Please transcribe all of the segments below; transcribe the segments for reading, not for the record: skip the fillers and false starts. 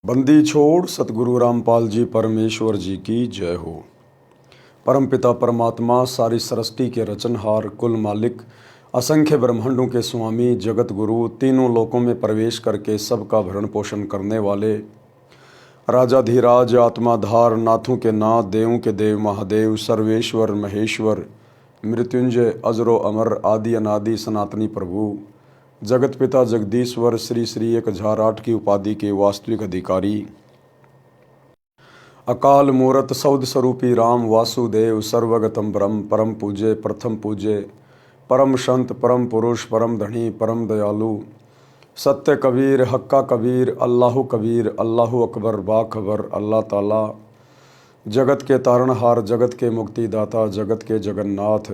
बंदी छोड़ सतगुरु रामपाल जी परमेश्वर जी की जय हो। परमपिता परमात्मा सारी सृष्टि के रचनहार, कुल मालिक, असंख्य ब्रह्मांडों के स्वामी, जगत गुरु, तीनों लोकों में प्रवेश करके सबका भरण पोषण करने वाले राजाधिराज, आत्माधार, नाथों के नाथ, देवों के देव महादेव, सर्वेश्वर महेश्वर, मृत्युंजय, अजरो अमर, आदि अनादि सनातनी प्रभु, जगत पिता जगदीश्वर, श्री श्री 1008 की उपाधि के वास्तविक अधिकारी, अकाल मूरत सौद स्वरूपी राम वासुदेव, सर्वगतम ब्रह्म, परम पूज्य, प्रथम पूज्य, परम संत, परम पुरुष, परम धनी, परम दयालु, सत्य कबीर, हक्का कबीर, अल्लाह कबीर, अल्लाह अकबर, बाखबर, अल्लाह ताला, जगत के तारणहार, जगत के मुक्तिदाता, जगत के जगन्नाथ,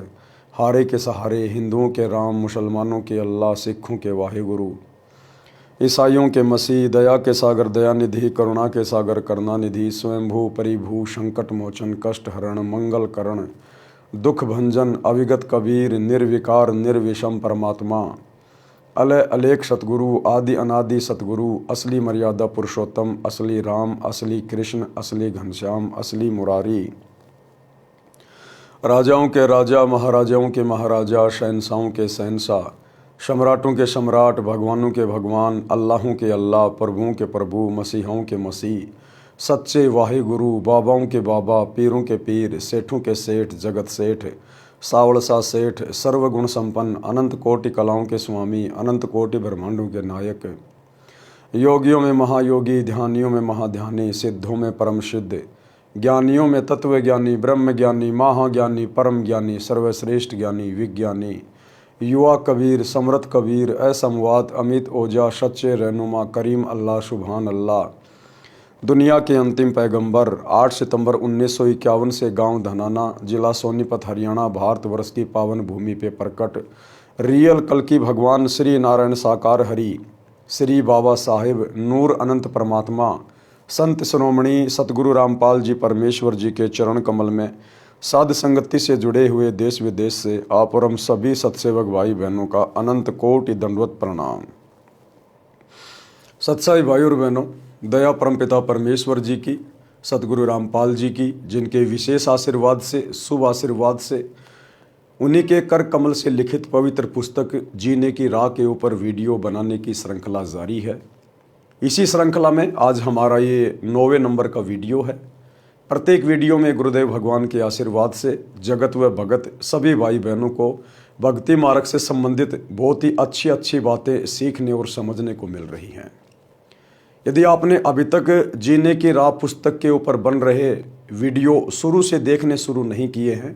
हारे के सहारे, हिंदुओं के राम, मुसलमानों के अल्लाह, सिखों के वाहिगुरु, ईसाइयों के मसीह, दया के सागर दयानिधि, करुणा के सागर करुणानिधि, स्वयंभू परिभू, संकट मोचन, कष्ट हरण, मंगल करण, दुख भंजन, अविगत कबीर, निर्विकार निर्विषम परमात्मा, अलय अलेख सतगुरु, आदि अनादि सतगुरु, असली मर्यादा पुरुषोत्तम, असली राम, असली कृष्ण, असली घनश्याम, असली मुरारी, राजाओं के राजा, महाराजाओं के महाराजा, शहंशाहों के शहंशाह, सम्राटों के सम्राट, भगवानों के भगवान, अल्लाहों के अल्लाह, प्रभुओं के प्रभु, मसीहों के मसीह, सच्चे वाहिगुरु, बाबाओं के बाबा, पीरों के पीर, सेठों के सेठ, जगत सेठ, सावड़सा सेठ, सर्वगुण संपन्न, अनंत कोटि कलाओं के स्वामी, अनंत कोटि ब्रह्मांडों के नायक, योगियों में महायोगी, ध्यानियों में महाध्यानी, सिद्धों में परम सिद्ध, ज्ञानियों में तत्व ज्ञानी, ब्रह्म ज्ञानी, महाज्ञानी, परम ज्ञानी, सर्वश्रेष्ठ ज्ञानी, विज्ञानी, युवा कबीर, समर्थ कबीर, असमवात, अमित ओजा, सच्चे रहनुमा, करीम अल्लाह, सुभान अल्लाह, दुनिया के अंतिम पैगंबर, 8 सितंबर 1951 से गांव धनाना, जिला सोनीपत, हरियाणा, भारतवर्ष की पावन भूमि पे प्रकट रियल कल की भगवान श्री नारायण साकार हरि, श्री बाबा साहिब नूर अनंत परमात्मा, संत शिरोमणि सतगुरु रामपाल जी परमेश्वर जी के चरण कमल में साध संगति से जुड़े हुए देश विदेश से आप और हम सभी सत्सेवक भाई बहनों का अनंत कोटि दंडवत प्रणाम। सत्साई भाई और बहनों, दया परमपिता परमेश्वर जी की, सतगुरु रामपाल जी की, जिनके विशेष आशीर्वाद से, शुभ आशीर्वाद से, उन्हीं के कर कमल से लिखित पवित्र पुस्तक जीने की राह के ऊपर वीडियो बनाने की श्रृंखला जारी है। इसी श्रृंखला में आज हमारा ये 9वें नंबर का वीडियो है। प्रत्येक वीडियो में गुरुदेव भगवान के आशीर्वाद से जगत व भगत सभी भाई बहनों को भक्ति मार्ग से संबंधित बहुत ही अच्छी अच्छी बातें सीखने और समझने को मिल रही हैं। यदि आपने अभी तक जीने की राह पुस्तक के ऊपर बन रहे वीडियो शुरू से देखने शुरू नहीं किए हैं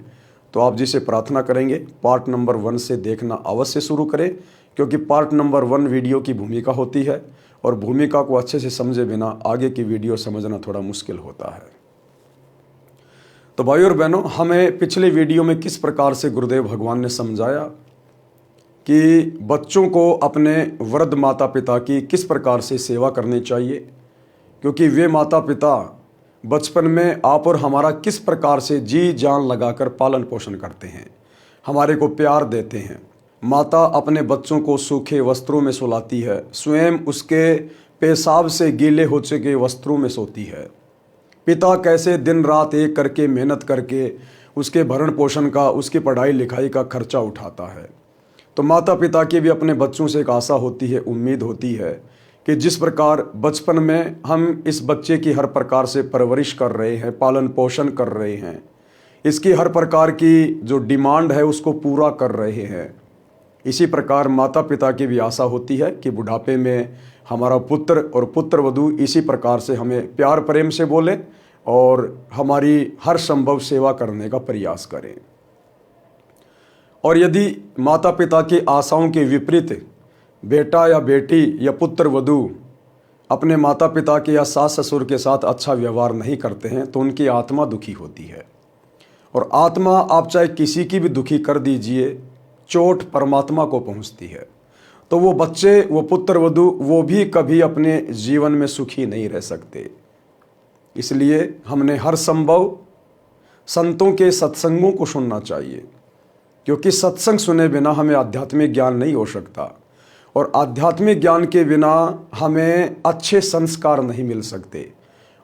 तो आप जिसे प्रार्थना करेंगे पार्ट नंबर 1 से देखना अवश्य शुरू करें, क्योंकि पार्ट नंबर 1 वीडियो की भूमिका होती है और भूमिका को अच्छे से समझे बिना आगे की वीडियो समझना थोड़ा मुश्किल होता है। तो भाई और बहनों, हमें पिछले वीडियो में किस प्रकार से गुरुदेव भगवान ने समझाया कि बच्चों को अपने वृद्ध माता पिता की किस प्रकार से सेवा करनी चाहिए, क्योंकि वे माता पिता बचपन में आप और हमारा किस प्रकार से जी जान लगाकर पालन पोषण करते हैं, हमारे को प्यार देते हैं। माता अपने बच्चों को सूखे वस्त्रों में सुलाती है, स्वयं उसके पेशाब से गीले हो चुके वस्त्रों में सोती है। पिता कैसे दिन रात एक करके मेहनत करके उसके भरण पोषण का, उसकी पढ़ाई लिखाई का खर्चा उठाता है। तो माता पिता की भी अपने बच्चों से एक आशा होती है, उम्मीद होती है कि जिस प्रकार बचपन में हम इस बच्चे की हर प्रकार से परवरिश कर रहे हैं, पालन पोषण कर रहे हैं, इसकी हर प्रकार की जो डिमांड है उसको पूरा कर रहे हैं, इसी प्रकार माता पिता की भी आशा होती है कि बुढ़ापे में हमारा पुत्र और पुत्र वधू इसी प्रकार से हमें प्यार प्रेम से बोले और हमारी हर संभव सेवा करने का प्रयास करें। और यदि माता पिता की आशाओं के विपरीत बेटा या बेटी या पुत्र वधू अपने माता पिता के या सास ससुर के साथ अच्छा व्यवहार नहीं करते हैं तो उनकी आत्मा दुखी होती है। और आत्मा आप चाहे किसी की भी दुखी कर दीजिए, चोट परमात्मा को पहुंचती है। तो वो बच्चे, वो पुत्र वधू, वो भी कभी अपने जीवन में सुखी नहीं रह सकते। इसलिए हमने हर संभव संतों के सत्संगों को सुनना चाहिए, क्योंकि सत्संग सुने बिना हमें आध्यात्मिक ज्ञान नहीं हो सकता। और आध्यात्मिक ज्ञान के बिना हमें अच्छे संस्कार नहीं मिल सकते,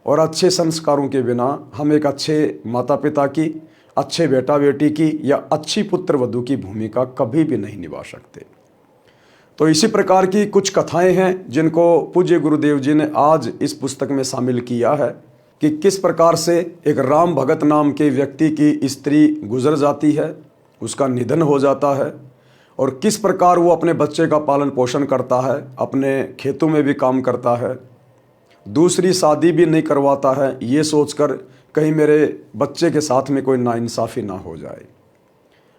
और अच्छे संस्कारों के बिना हम एक अच्छे माता पिता की, अच्छे बेटा बेटी की या अच्छी पुत्र वधू की भूमिका कभी भी नहीं निभा सकते। तो इसी प्रकार की कुछ कथाएं हैं जिनको पूज्य गुरुदेव जी ने आज इस पुस्तक में शामिल किया है कि किस प्रकार से एक राम भगत नाम के व्यक्ति की स्त्री गुजर जाती है, उसका निधन हो जाता है, और किस प्रकार वो अपने बच्चे का पालन पोषण करता है, अपने खेतों में भी काम करता है, दूसरी शादी भी नहीं करवाता है ये सोचकर कहीं मेरे बच्चे के साथ में कोई नाइंसाफ़ी ना हो जाए।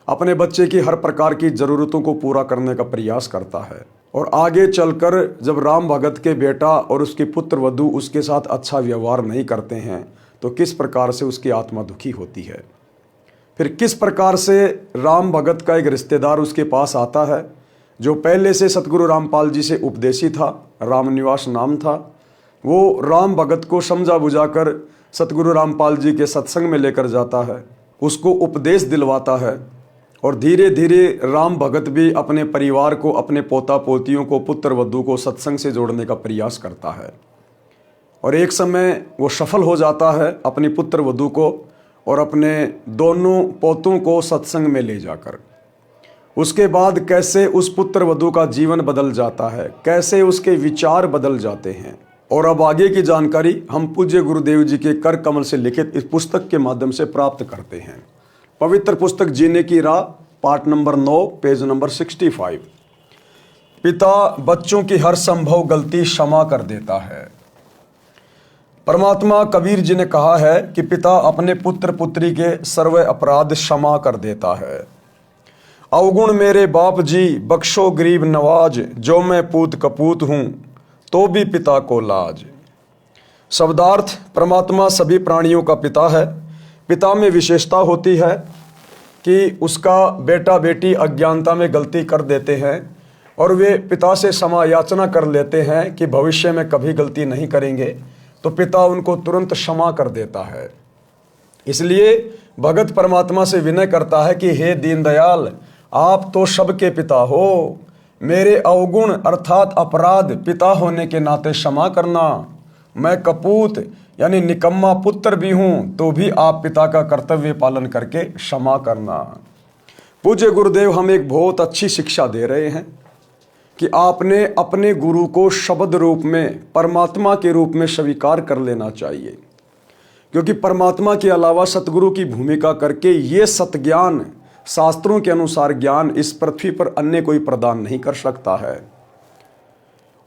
अपने बच्चे की हर प्रकार की ज़रूरतों को पूरा करने का प्रयास करता है, और आगे चलकर जब राम भगत के बेटा और उसकी पुत्र वधू उसके साथ अच्छा व्यवहार नहीं करते हैं तो किस प्रकार से उसकी आत्मा दुखी होती है। फिर किस प्रकार से राम भगत का एक रिश्तेदार उसके पास आता है जो पहले से सतगुरु रामपाल जी से उपदेशी था, रामनिवास नाम था। वो राम भगत को समझा बुझाकर सतगुरु रामपाल जी के सत्संग में लेकर जाता है, उसको उपदेश दिलवाता है, और धीरे धीरे राम भगत भी अपने परिवार को, अपने पोता पोतियों को, पुत्र वधू को सत्संग से जोड़ने का प्रयास करता है। और एक समय वो सफल हो जाता है अपनी पुत्र वधू को और अपने दोनों पोतों को सत्संग में ले जाकर। उसके बाद कैसे उस पुत्र वधू का जीवन बदल जाता है, कैसे उसके विचार बदल जाते हैं, और अब आगे की जानकारी हम पूज्य गुरुदेव जी के कर कमल से लिखित इस पुस्तक के माध्यम से प्राप्त करते हैं। पवित्र पुस्तक जीने की राह, पार्ट नंबर 9, पेज नंबर 65। पिता बच्चों की हर संभव गलती क्षमा कर देता है। परमात्मा कबीर जी ने कहा है कि पिता अपने पुत्र पुत्री के सर्व अपराध क्षमा कर देता है। अवगुण मेरे बाप जी बख्शो गरीब नवाज, जो मैं पूत कपूत हूँ तो भी पिता को लाज। शब्दार्थ, परमात्मा सभी प्राणियों का पिता है। पिता में विशेषता होती है कि उसका बेटा बेटी अज्ञानता में गलती कर देते हैं और वे पिता से क्षमा याचना कर लेते हैं कि भविष्य में कभी गलती नहीं करेंगे, तो पिता उनको तुरंत क्षमा कर देता है। इसलिए भगत परमात्मा से विनय करता है कि हे दीनदयाल, आप तो सबके पिता हो, मेरे अवगुण अर्थात अपराध पिता होने के नाते क्षमा करना। मैं कपूत यानी निकम्मा पुत्र भी हूँ तो भी आप पिता का कर्तव्य पालन करके क्षमा करना। पूज्य गुरुदेव हमें एक बहुत अच्छी शिक्षा दे रहे हैं कि आपने अपने गुरु को शब्द रूप में, परमात्मा के रूप में स्वीकार कर लेना चाहिए, क्योंकि परमात्मा के अलावा सतगुरु की भूमिका करके ये सतज्ञान, शास्त्रों के अनुसार ज्ञान इस पृथ्वी पर अन्य कोई प्रदान नहीं कर सकता है।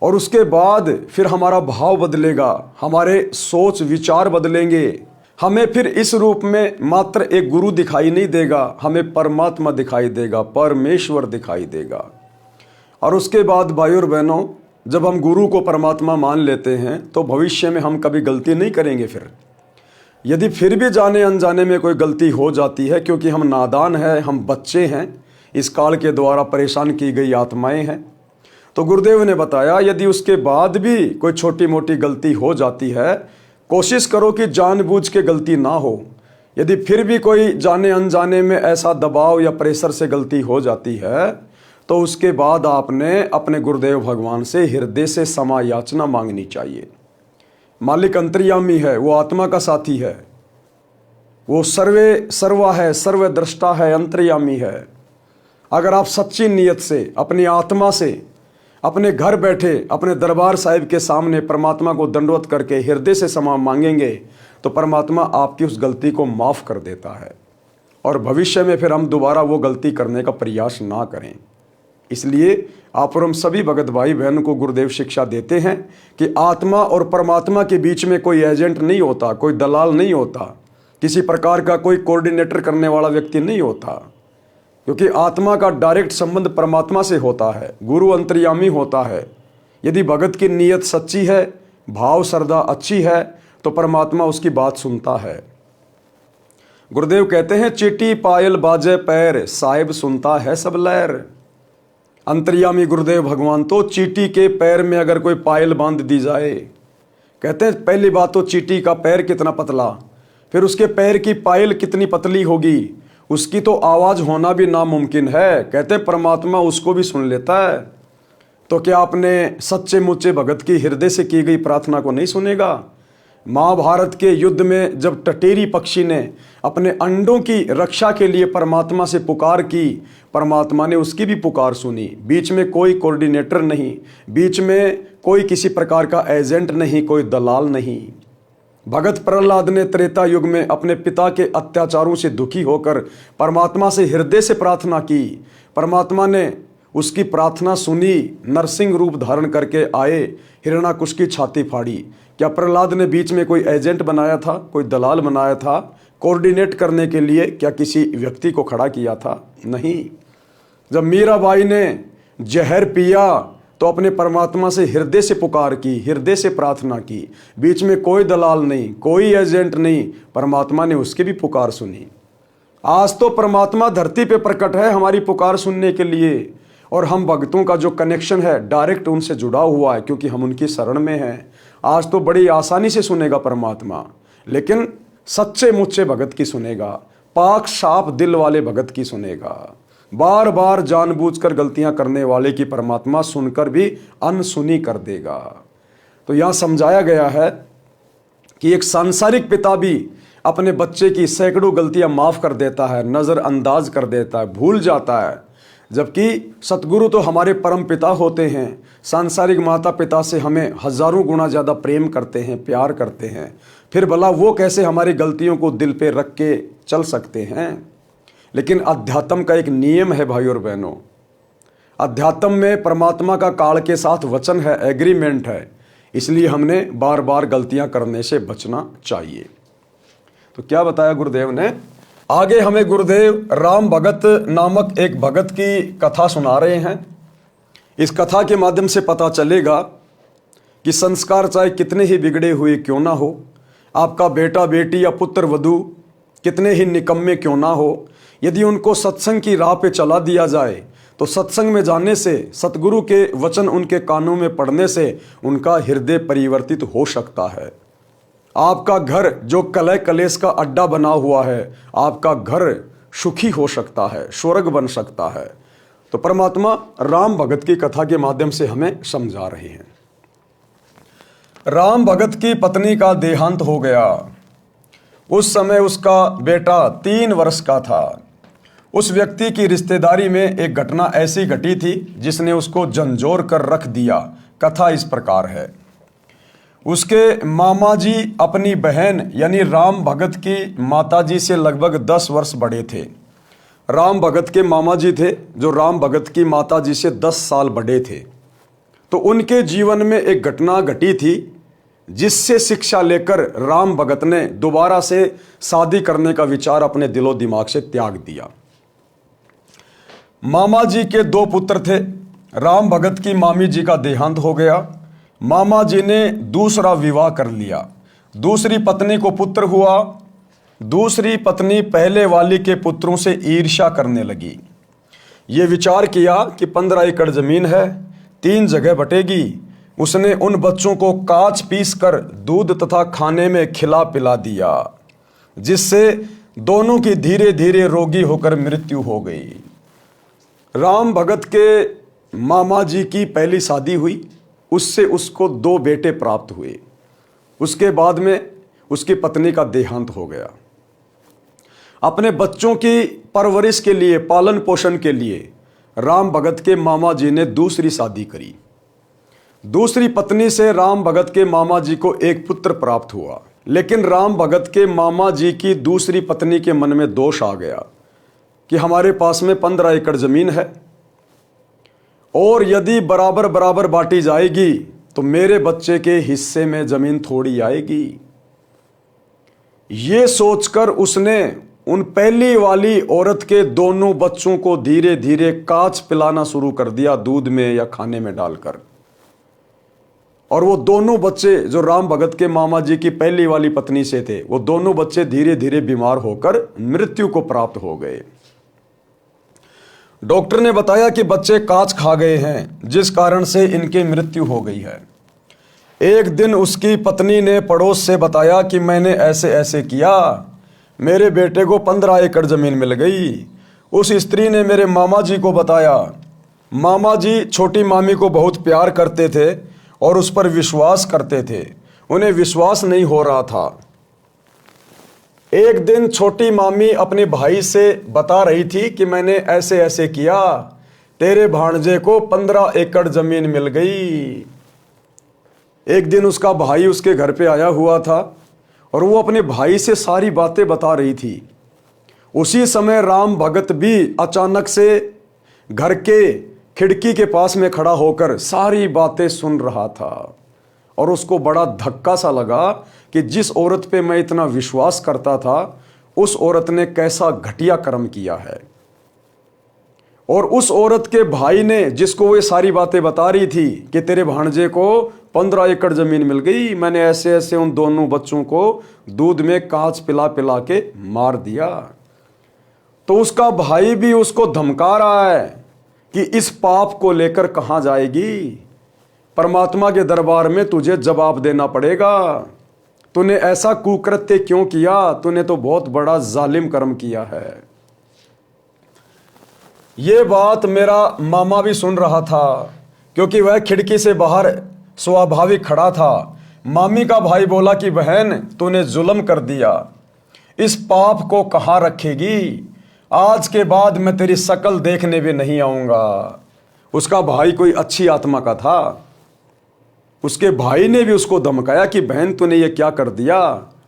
और उसके बाद फिर हमारा भाव बदलेगा, हमारे सोच विचार बदलेंगे, हमें फिर इस रूप में मात्र एक गुरु दिखाई नहीं देगा, हमें परमात्मा दिखाई देगा, परमेश्वर दिखाई देगा। और उसके बाद भाइयों और बहनों, जब हम गुरु को परमात्मा मान लेते हैं तो भविष्य में हम कभी गलती नहीं करेंगे। फिर यदि फिर भी जाने अनजाने में कोई गलती हो जाती है, क्योंकि हम नादान हैं, हम बच्चे हैं, इस काल के द्वारा परेशान की गई आत्माएं हैं, तो गुरुदेव ने बताया यदि उसके बाद भी कोई छोटी मोटी गलती हो जाती है, कोशिश करो कि जानबूझ के गलती ना हो। यदि फिर भी कोई जाने अनजाने में ऐसा दबाव या प्रेशर से गलती हो जाती है, तो उसके बाद आपने अपने गुरुदेव भगवान से हृदय से क्षमा याचना मांगनी चाहिए। मालिक अंतर्यामी है, वो आत्मा का साथी है, वो सर्वे सर्वा है, सर्वद्रष्टा है, अंतर्यामी है। अगर आप सच्ची नीयत से, अपनी आत्मा से, अपने घर बैठे अपने दरबार साहिब के सामने परमात्मा को दंडवत करके हृदय से क्षमा मांगेंगे, तो परमात्मा आपकी उस गलती को माफ़ कर देता है, और भविष्य में फिर हम दोबारा वो गलती करने का प्रयास ना करें। इसलिए आप और हम सभी भगत भाई बहन को गुरुदेव शिक्षा देते हैं कि आत्मा और परमात्मा के बीच में कोई एजेंट नहीं होता, कोई दलाल नहीं होता, किसी प्रकार का कोई कोऑर्डिनेटर करने वाला व्यक्ति नहीं होता, क्योंकि आत्मा का डायरेक्ट संबंध परमात्मा से होता है, गुरु अंतर्यामी होता है। यदि भगत की नीयत सच्ची है, भाव श्रद्धा अच्छी है, तो परमात्मा उसकी बात सुनता है। गुरुदेव कहते हैं चीटी पायल बाजे पैर, साहिब सुनता है सब लहर। अंतर्यामी गुरुदेव भगवान तो चीटी के पैर में अगर कोई पायल बांध दी जाए, कहते हैं पहली बात तो चीटी का पैर कितना पतला, फिर उसके पैर की पायल कितनी पतली होगी, उसकी तो आवाज़ होना भी नामुमकिन है। कहते हैं परमात्मा उसको भी सुन लेता है। तो क्या अपने सच्चे मुच्चे भगत की हृदय से की गई प्रार्थना को नहीं सुनेगा? महाभारत के युद्ध में जब टटेरी पक्षी ने अपने अंडों की रक्षा के लिए परमात्मा से पुकार की, परमात्मा ने उसकी भी पुकार सुनी। बीच में कोई कोऑर्डिनेटर नहीं, बीच में कोई किसी प्रकार का एजेंट नहीं, कोई दलाल नहीं। भगत प्रहलाद ने त्रेता युग में अपने पिता के अत्याचारों से दुखी होकर परमात्मा से हृदय से प्रार्थना की। परमात्मा ने उसकी प्रार्थना सुनी, नरसिंह रूप धारण करके आए, हिरण्याकुश की छाती फाड़ी। क्या प्रहलाद ने बीच में कोई एजेंट बनाया था, कोई दलाल बनाया था कोऑर्डिनेट करने के लिए? क्या किसी व्यक्ति को खड़ा किया था? नहीं। जब मीराबाई ने जहर पिया तो अपने परमात्मा से हृदय से पुकार की, हृदय से प्रार्थना की। बीच में कोई दलाल नहीं, कोई एजेंट नहीं, परमात्मा ने उसकी भी पुकार सुनी। आज तो परमात्मा धरती पे प्रकट है हमारी पुकार सुनने के लिए, और हम भक्तों का जो कनेक्शन है डायरेक्ट उनसे जुड़ा हुआ है, क्योंकि हम उनकी शरण में हैं। आज तो बड़ी आसानी से सुनेगा परमात्मा, लेकिन सच्चे मुच्चे भगत की सुनेगा, पाक साफ दिल वाले भगत की सुनेगा। बार बार जानबूझकर गलतियां करने वाले की परमात्मा सुनकर भी अनसुनी कर देगा। तो यहां समझाया गया है कि एक सांसारिक पिता भी अपने बच्चे की सैकड़ों गलतियां माफ कर देता है, नज़रअंदाज कर देता है, भूल जाता है। जबकि सतगुरु तो हमारे परम पिता होते हैं, सांसारिक माता पिता से हमें हजारों गुना ज़्यादा प्रेम करते हैं, प्यार करते हैं। फिर भला वो कैसे हमारी गलतियों को दिल पे रख के चल सकते हैं? लेकिन अध्यात्म का एक नियम है भाई और बहनों, अध्यात्म में परमात्मा का काल के साथ वचन है, एग्रीमेंट है। इसलिए हमने बार बार गलतियां करने से बचना चाहिए। तो क्या बताया गुरुदेव ने? आगे हमें गुरुदेव राम भगत नामक एक भगत की कथा सुना रहे हैं। इस कथा के माध्यम से पता चलेगा कि संस्कार चाहे कितने ही बिगड़े हुए क्यों ना हो, आपका बेटा बेटी या पुत्र वधू कितने ही निकम्मे क्यों ना हो, यदि उनको सत्संग की राह पे चला दिया जाए तो सत्संग में जाने से, सतगुरु के वचन उनके कानों में पड़ने से उनका हृदय परिवर्तित हो सकता है। आपका घर जो कलह कलेश का अड्डा बना हुआ है, आपका घर सुखी हो सकता है, स्वर्ग बन सकता है। तो परमात्मा राम भगत की कथा के माध्यम से हमें समझा रहे हैं। राम भगत की पत्नी का देहांत हो गया। उस समय उसका बेटा 3 वर्ष का था। उस व्यक्ति की रिश्तेदारी में एक घटना ऐसी घटी थी जिसने उसको झंझोर कर रख दिया। कथा इस प्रकार है। उसके मामा जी अपनी बहन यानी राम भगत की माता जी से लगभग 10 वर्ष बड़े थे। राम भगत के मामा जी थे जो राम भगत की माता जी से 10 साल बड़े थे। तो उनके जीवन में एक घटना घटी थी जिससे शिक्षा लेकर राम भगत ने दोबारा से शादी करने का विचार अपने दिलो दिमाग से त्याग दिया। मामा जी के 2 पुत्र थे। राम भगत की मामी जी का देहांत हो गया। मामा जी ने दूसरा विवाह कर लिया। दूसरी पत्नी को पुत्र हुआ। दूसरी पत्नी पहले वाली के पुत्रों से ईर्ष्या करने लगी। ये विचार किया कि 15 एकड़ जमीन है, 3 जगह बटेगी। उसने उन बच्चों को काच पीस कर दूध तथा खाने में खिला पिला दिया, जिससे दोनों की धीरे धीरे रोगी होकर मृत्यु हो गई। राम भगत के मामा जी की पहली शादी हुई, उससे उसको 2 बेटे प्राप्त हुए। उसके बाद में उसकी पत्नी का देहांत हो गया। अपने बच्चों की परवरिश के लिए, पालन पोषण के लिए राम भगत के मामा जी ने दूसरी शादी करी। दूसरी पत्नी से राम भगत के मामा जी को एक पुत्र प्राप्त हुआ। लेकिन राम भगत के मामा जी की दूसरी पत्नी के मन में दोष आ गया कि हमारे पास में 15 एकड़ जमीन है और यदि बराबर बराबर बांटी जाएगी तो मेरे बच्चे के हिस्से में जमीन थोड़ी आएगी। ये सोचकर उसने उन पहली वाली औरत के दोनों बच्चों को धीरे धीरे काच पिलाना शुरू कर दिया, दूध में या खाने में डालकर। और वो दोनों बच्चे जो राम भगत के मामा जी की पहली वाली पत्नी से थे, वो दोनों बच्चे धीरे धीरे बीमार होकर मृत्यु को प्राप्त हो गए। डॉक्टर ने बताया कि बच्चे काच खा गए हैं, जिस कारण से इनकी मृत्यु हो गई है। एक दिन उसकी पत्नी ने पड़ोस से बताया कि मैंने ऐसे ऐसे किया, मेरे बेटे को 15 एकड़ जमीन मिल गई। उस स्त्री ने मेरे मामा जी को बताया। मामा जी छोटी मामी को बहुत प्यार करते थे और उस पर विश्वास करते थे। उन्हें विश्वास नहीं हो रहा था। एक दिन छोटी मामी अपने भाई से बता रही थी कि मैंने ऐसे ऐसे किया, तेरे भांजे को 15 एकड़ जमीन मिल गई। एक दिन उसका भाई उसके घर पे आया हुआ था और वो अपने भाई से सारी बातें बता रही थी। उसी समय राम भगत भी अचानक से घर के खिड़की के पास में खड़ा होकर सारी बातें सुन रहा था और उसको बड़ा धक्का सा लगा कि जिस औरत पे मैं इतना विश्वास करता था उस औरत ने कैसा घटिया कर्म किया है। और उस औरत के भाई ने, जिसको वो सारी बातें बता रही थी कि तेरे भांजे को 15 एकड़ जमीन मिल गई, मैंने ऐसे ऐसे उन दोनों बच्चों को दूध में कांच पिला पिला के मार दिया, तो उसका भाई भी उसको धमका रहा है कि इस पाप को लेकर कहां जाएगी, परमात्मा के दरबार में तुझे जवाब देना पड़ेगा। तूने ऐसा कुकृत्य क्यों किया, तूने तो बहुत बड़ा जालिम कर्म किया है। ये बात मेरा मामा भी सुन रहा था क्योंकि वह खिड़की से बाहर स्वाभाविक खड़ा था। मामी का भाई बोला कि बहन तूने जुल्म कर दिया, इस पाप को कहाँ रखेगी, आज के बाद मैं तेरी शक्ल देखने भी नहीं आऊंगा। उसका भाई कोई अच्छी आत्मा का था। उसके भाई ने भी उसको धमकाया कि बहन तूने ये क्या कर दिया,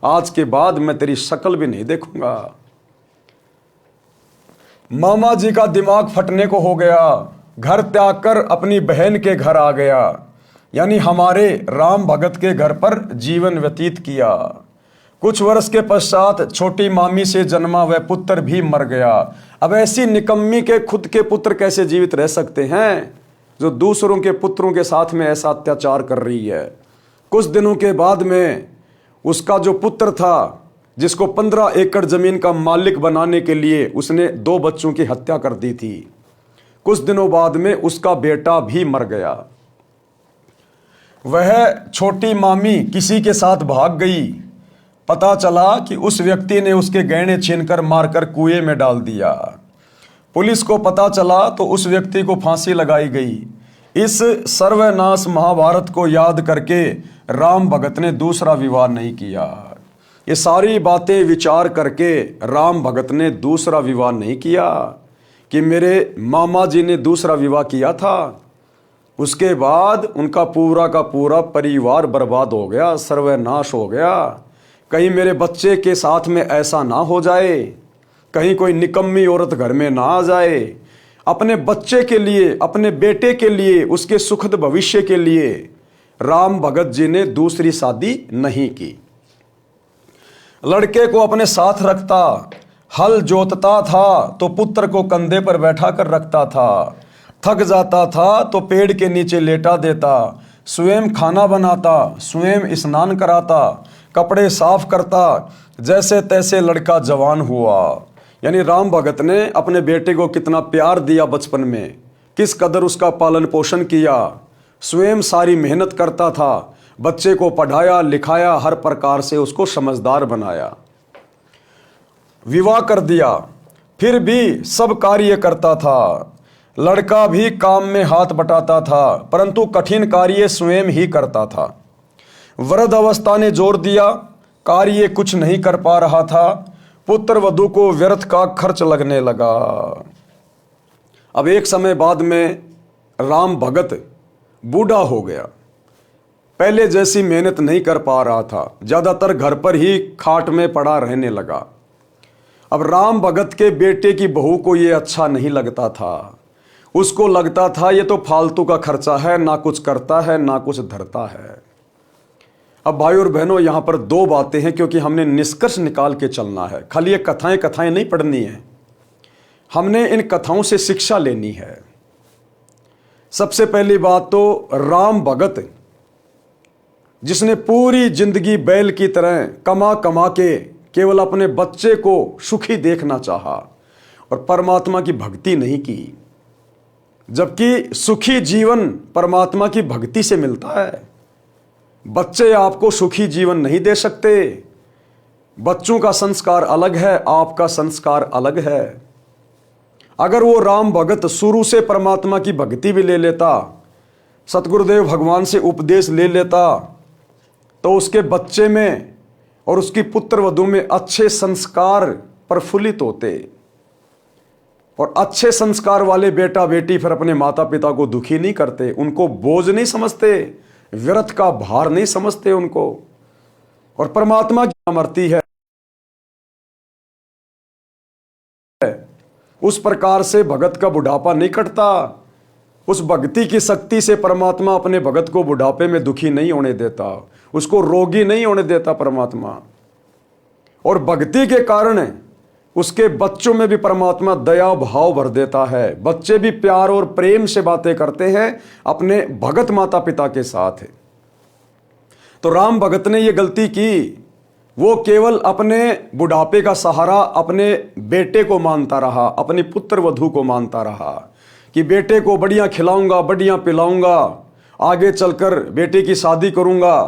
आज के बाद मैं तेरी शक्ल भी नहीं देखूंगा। मामा जी का दिमाग फटने को हो गया, घर त्याग कर अपनी बहन के घर आ गया, यानी हमारे राम भगत के घर पर जीवन व्यतीत किया। कुछ वर्ष के पश्चात छोटी मामी से जन्मा वह पुत्र भी मर गया। अब ऐसी निकम्मी के खुद के पुत्र कैसे जीवित रह सकते हैं जो दूसरों के पुत्रों के साथ में ऐसा अत्याचार कर रही है। कुछ दिनों के बाद में उसका जो पुत्र था, जिसको 15 एकड़ जमीन का मालिक बनाने के लिए उसने 2 बच्चों की हत्या कर दी थी, कुछ दिनों बाद में उसका बेटा भी मर गया। वह छोटी मामी किसी के साथ भाग गई। पता चला कि उस व्यक्ति ने उसके गहने छीनकर मारकर कुएं में डाल दिया। पुलिस को पता चला तो उस व्यक्ति को फांसी लगाई गई। इस सर्वनाश महाभारत को याद करके राम भगत ने दूसरा विवाह नहीं किया। ये सारी बातें विचार करके राम भगत ने दूसरा विवाह नहीं किया कि मेरे मामा जी ने दूसरा विवाह किया था, उसके बाद उनका पूरा का पूरा परिवार बर्बाद हो गया, सर्वनाश हो गया। कहीं मेरे बच्चे के साथ में ऐसा ना हो जाए, कहीं कोई निकम्मी औरत घर में ना आ जाए। अपने बच्चे के लिए, अपने बेटे के लिए, उसके सुखद भविष्य के लिए राम भगत जी ने दूसरी शादी नहीं की। लड़के को अपने साथ रखता, हल जोतता था तो पुत्र को कंधे पर बैठा कर रखता था, थक जाता था तो पेड़ के नीचे लेटा देता, स्वयं खाना बनाता, स्वयं स्नान कराता, कपड़े साफ करता, जैसे तैसे लड़का जवान हुआ। यानी राम भगत ने अपने बेटे को कितना प्यार दिया बचपन में, किस कदर उसका पालन पोषण किया, स्वयं सारी मेहनत करता था, बच्चे को पढ़ाया लिखाया, हर प्रकार से उसको समझदार बनाया। विवाह कर दिया, फिर भी सब कार्य करता था। लड़का भी काम में हाथ बटाता था, परंतु कठिन कार्य स्वयं ही करता था। वृद्ध अवस्था ने जोर दिया, कार्य कुछ नहीं कर पा रहा था, पुत्र वधू को व्यर्थ का खर्च लगने लगा। अब एक समय बाद में राम भगत बूढ़ा हो गया, पहले जैसी मेहनत नहीं कर पा रहा था, ज्यादातर घर पर ही खाट में पड़ा रहने लगा। अब राम भगत के बेटे की बहू को यह अच्छा नहीं लगता था। उसको लगता था ये तो फालतू का खर्चा है, ना कुछ करता है ना कुछ धरता है। अब भाई और बहनों, यहां पर 2 बातें हैं, क्योंकि हमने निष्कर्ष निकाल के चलना है। खाली ये कथाएं नहीं पढ़नी है, हमने इन कथाओं से शिक्षा लेनी है। सबसे पहली बात तो राम भगत, जिसने पूरी जिंदगी बैल की तरह कमा कमा के केवल अपने बच्चे को सुखी देखना चाहा और परमात्मा की भक्ति नहीं की, जबकि सुखी जीवन परमात्मा की भक्ति से मिलता है। बच्चे आपको सुखी जीवन नहीं दे सकते, बच्चों का संस्कार अलग है, आपका संस्कार अलग है। अगर वो राम भगत शुरू से परमात्मा की भक्ति भी ले लेता, सतगुरुदेव भगवान से उपदेश ले लेता, तो उसके बच्चे में और उसकी पुत्र वधू में अच्छे संस्कार प्रफुल्लित होते। और अच्छे संस्कार वाले बेटा बेटी फिर अपने माता पिता को दुखी नहीं करते, उनको बोझ नहीं समझते, व्यर्थ का भार नहीं समझते उनको। और परमात्मा की अमरती है, उस प्रकार से भगत का बुढ़ापा नहीं कटता। उस भक्ति की शक्ति से परमात्मा अपने भगत को बुढ़ापे में दुखी नहीं होने देता, उसको रोगी नहीं होने देता परमात्मा। और भक्ति के कारण उसके बच्चों में भी परमात्मा दया भाव भर देता है। बच्चे भी प्यार और प्रेम से बातें करते हैं अपने भगत माता पिता के साथ। तो राम भगत ने यह गलती की, वो केवल अपने बुढ़ापे का सहारा अपने बेटे को मानता रहा, अपनी पुत्र वधू को मानता रहा कि बेटे को बढ़िया खिलाऊंगा, बढ़िया पिलाऊंगा, आगे चलकर बेटे की शादी करूंगा,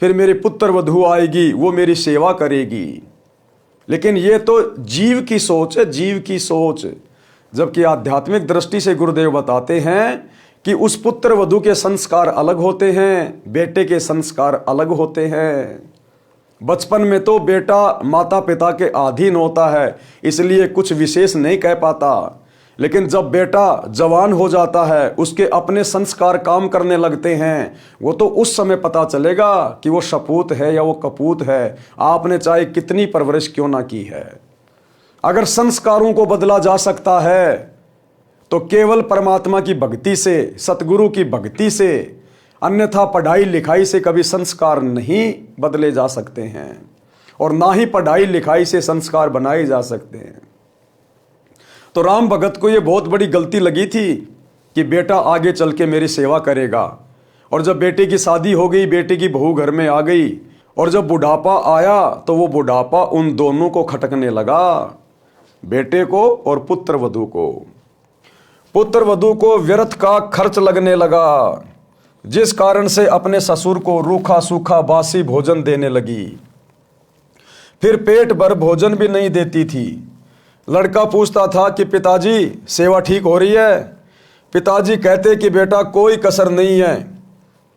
फिर मेरी पुत्र वधू आएगी, वो मेरी सेवा करेगी। लेकिन ये तो जीव की सोच है, जीव की सोच। जबकि आध्यात्मिक दृष्टि से गुरुदेव बताते हैं कि उस पुत्र वधू के संस्कार अलग होते हैं, बेटे के संस्कार अलग होते हैं। बचपन में तो बेटा माता पिता के अधीन होता है, इसलिए कुछ विशेष नहीं कह पाता। लेकिन जब बेटा जवान हो जाता है, उसके अपने संस्कार काम करने लगते हैं, वो तो उस समय पता चलेगा कि वो सपूत है या वो कपूत है, आपने चाहे कितनी परवरिश क्यों ना की है। अगर संस्कारों को बदला जा सकता है तो केवल परमात्मा की भक्ति से, सतगुरु की भक्ति से, अन्यथा पढ़ाई लिखाई से कभी संस्कार नहीं बदले जा सकते हैं, और ना ही पढ़ाई लिखाई से संस्कार बनाए जा सकते हैं। तो राम भगत को यह बहुत बड़ी गलती लगी थी कि बेटा आगे चल के मेरी सेवा करेगा। और जब बेटे की शादी हो गई, बेटे की बहू घर में आ गई, और जब बुढ़ापा आया तो वो बुढ़ापा उन दोनों को खटकने लगा, बेटे को और पुत्र वधू को। पुत्र वधू को व्यर्थ का खर्च लगने लगा, जिस कारण से अपने ससुर को रूखा सूखा बासी भोजन देने लगी। फिर पेट भर भोजन भी नहीं देती थी। लड़का पूछता था कि पिताजी सेवा ठीक हो रही है? पिताजी कहते कि बेटा कोई कसर नहीं है,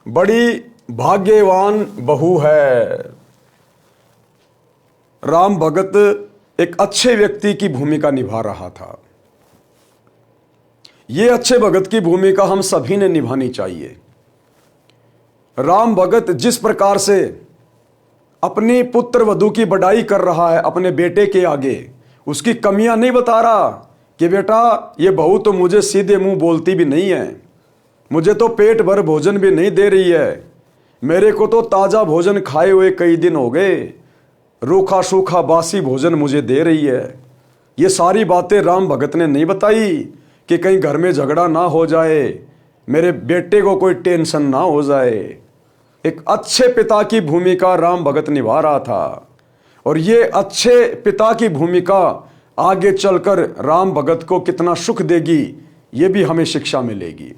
बड़ी भाग्यवान बहू है। राम भगत एक अच्छे व्यक्ति की भूमिका निभा रहा था। ये अच्छे भगत की भूमिका हम सभी ने निभानी चाहिए। राम भगत जिस प्रकार से अपनी पुत्र वधू की बड़ाई कर रहा है अपने बेटे के आगे, उसकी कमियां नहीं बता रहा कि बेटा ये बहू तो मुझे सीधे मुंह बोलती भी नहीं है, मुझे तो पेट भर भोजन भी नहीं दे रही है, मेरे को तो ताज़ा भोजन खाए हुए कई दिन हो गए, रूखा सूखा बासी भोजन मुझे दे रही है। ये सारी बातें राम भगत ने नहीं बताई कि कहीं घर में झगड़ा ना हो जाए, मेरे बेटे को कोई टेंशन ना हो जाए। एक अच्छे पिता की भूमिका राम भगत निभा रहा था, और ये अच्छे पिता की भूमिका आगे चलकर राम भगत को कितना सुख देगी, ये भी हमें शिक्षा मिलेगी।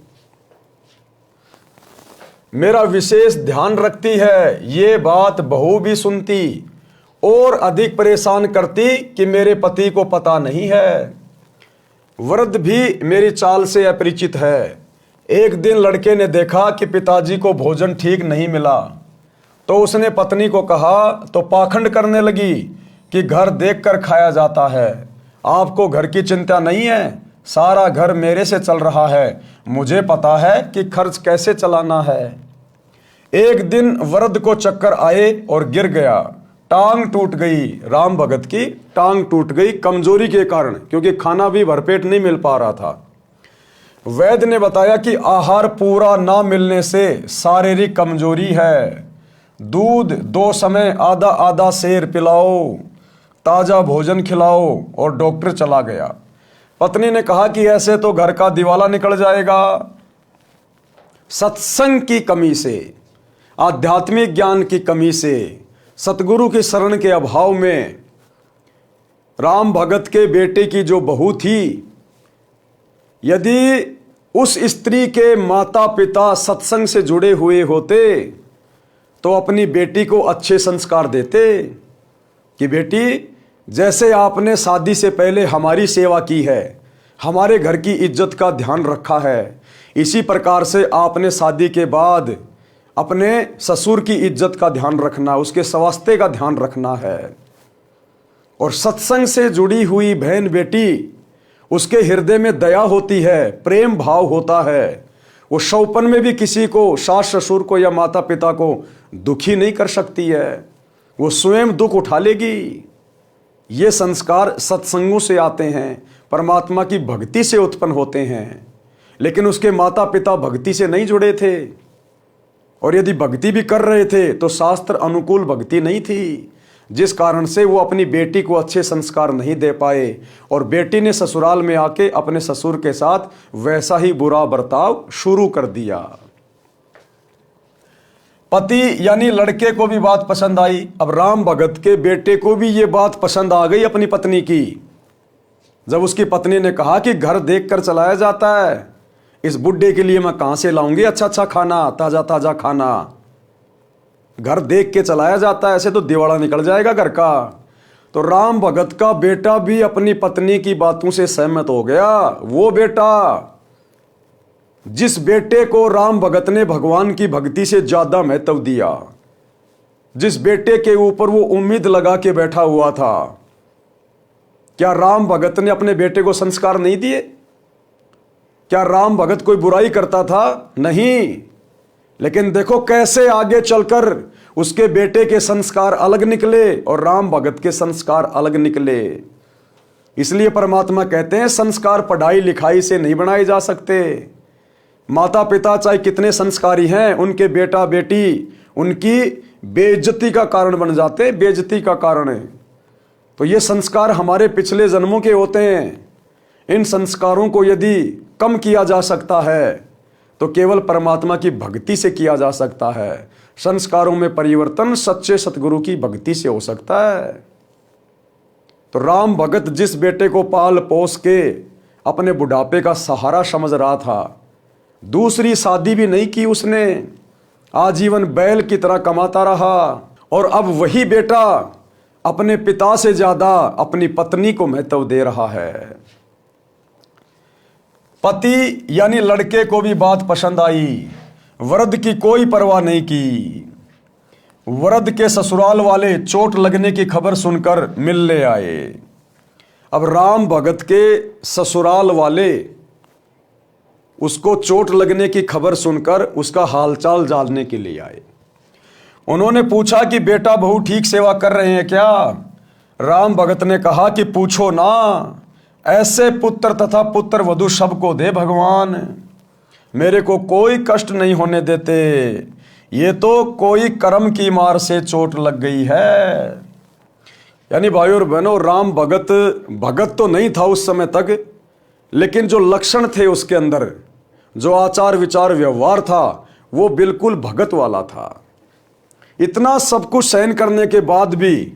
मेरा विशेष ध्यान रखती है, ये बात बहू भी सुनती और अधिक परेशान करती कि मेरे पति को पता नहीं है। वृद्ध भी मेरी चाल से अपरिचित है। एक दिन लड़के ने देखा कि पिताजी को भोजन ठीक नहीं मिला, तो उसने पत्नी को कहा तो पाखंड करने लगी कि घर देखकर खाया जाता है, आपको घर की चिंता नहीं है, सारा घर मेरे से चल रहा है, मुझे पता है कि खर्च कैसे चलाना है। एक दिन वृद्ध को चक्कर आए और गिर गया, टांग टूट गई। राम भगत की टांग टूट गई कमजोरी के कारण, क्योंकि खाना भी भरपेट नहीं मिल पा रहा था। वैद्य ने बताया कि आहार पूरा ना मिलने से शारीरिक कमजोरी है, दूध 2 समय आधा आधा सेर पिलाओ, ताजा भोजन खिलाओ, और डॉक्टर चला गया। पत्नी ने कहा कि ऐसे तो घर का दिवाला निकल जाएगा। सत्संग की कमी से, आध्यात्मिक ज्ञान की कमी से, सतगुरु की शरण के अभाव में राम भगत के बेटे की जो बहू थी, यदि उस स्त्री के माता पिता सत्संग से जुड़े हुए होते तो अपनी बेटी को अच्छे संस्कार देते कि बेटी, जैसे आपने शादी से पहले हमारी सेवा की है, हमारे घर की इज्जत का ध्यान रखा है। इसी प्रकार से आपने शादी के बाद अपने ससुर की इज्जत का ध्यान रखना, उसके स्वास्थ्य का ध्यान रखना है। और सत्संग से जुड़ी हुई बहन बेटी, उसके हृदय में दया होती है, प्रेम भाव होता है। वो शौपन में भी किसी को, सास ससुर को या माता पिता को दुखी नहीं कर सकती है, वो स्वयं दुख उठा लेगी। ये संस्कार सत्संगों से आते हैं, परमात्मा की भक्ति से उत्पन्न होते हैं। लेकिन उसके माता पिता भक्ति से नहीं जुड़े थे, और यदि भक्ति भी कर रहे थे तो शास्त्र अनुकूल भक्ति नहीं थी, जिस कारण से वो अपनी बेटी को अच्छे संस्कार नहीं दे पाए, और बेटी ने ससुराल में आके अपने ससुर के साथ वैसा ही बुरा बर्ताव शुरू कर दिया। पति यानी लड़के को भी बात पसंद आई। अब राम भगत के बेटे को भी ये बात पसंद आ गई अपनी पत्नी की। जब उसकी पत्नी ने कहा कि घर देखकर चलाया जाता है, इस बुड्ढे के लिए मैं कहां से लाऊंगी अच्छा अच्छा खाना, ताजा ताजा खाना, घर देख के चलाया जाता है, ऐसे तो दिवाला निकल जाएगा घर का। तो राम भगत का बेटा भी अपनी पत्नी की बातों से सहमत हो गया। वो बेटा, जिस बेटे को राम भगत ने भगवान की भक्ति से ज्यादा महत्व दिया, जिस बेटे के ऊपर वो उम्मीद लगा के बैठा हुआ था, क्या राम भगत ने अपने बेटे को संस्कार नहीं दिए? क्या राम भगत कोई बुराई करता था? नहीं। लेकिन देखो कैसे आगे चलकर उसके बेटे के संस्कार अलग निकले और राम भगत के संस्कार अलग निकले। इसलिए परमात्मा कहते हैं संस्कार पढ़ाई लिखाई से नहीं बनाए जा सकते। माता पिता चाहे कितने संस्कारी हैं, उनके बेटा बेटी उनकी बेइज्जती का कारण बन जाते, बेइज्जती का कारण है। तो ये संस्कार हमारे पिछले जन्मों के होते हैं। इन संस्कारों को यदि कम किया जा सकता है तो केवल परमात्मा की भक्ति से किया जा सकता है। संस्कारों में परिवर्तन सच्चे सतगुरु की भक्ति से हो सकता है। तो राम भगत जिस बेटे को पाल पोस के अपने बुढ़ापे का सहारा समझ रहा था, दूसरी शादी भी नहीं की उसने, आजीवन बैल की तरह कमाता रहा। और अब वही बेटा अपने पिता से ज्यादा अपनी पत्नी को महत्व दे रहा है। पति यानी लड़के को भी बात पसंद आई। वृद्ध की कोई परवाह नहीं की। वृद्ध के ससुराल वाले चोट लगने की खबर सुनकर मिलने आए। अब राम भगत के ससुराल वाले उसको चोट लगने की खबर सुनकर उसका हालचाल जानने के लिए आए। उन्होंने पूछा कि बेटा बहू ठीक सेवा कर रहे हैं क्या? राम भगत ने कहा कि पूछो ना, ऐसे पुत्र तथा पुत्र वधू सबको दे भगवान, मेरे को कोई कष्ट नहीं होने देते। ये तो कोई कर्म की मार से चोट लग गई है। यानी भाइयों और बहनों, राम भगत तो नहीं था उस समय तक, लेकिन जो लक्षण थे उसके अंदर, जो आचार विचार व्यवहार था, वो बिल्कुल भगत वाला था। इतना सब कुछ सहन करने के बाद भी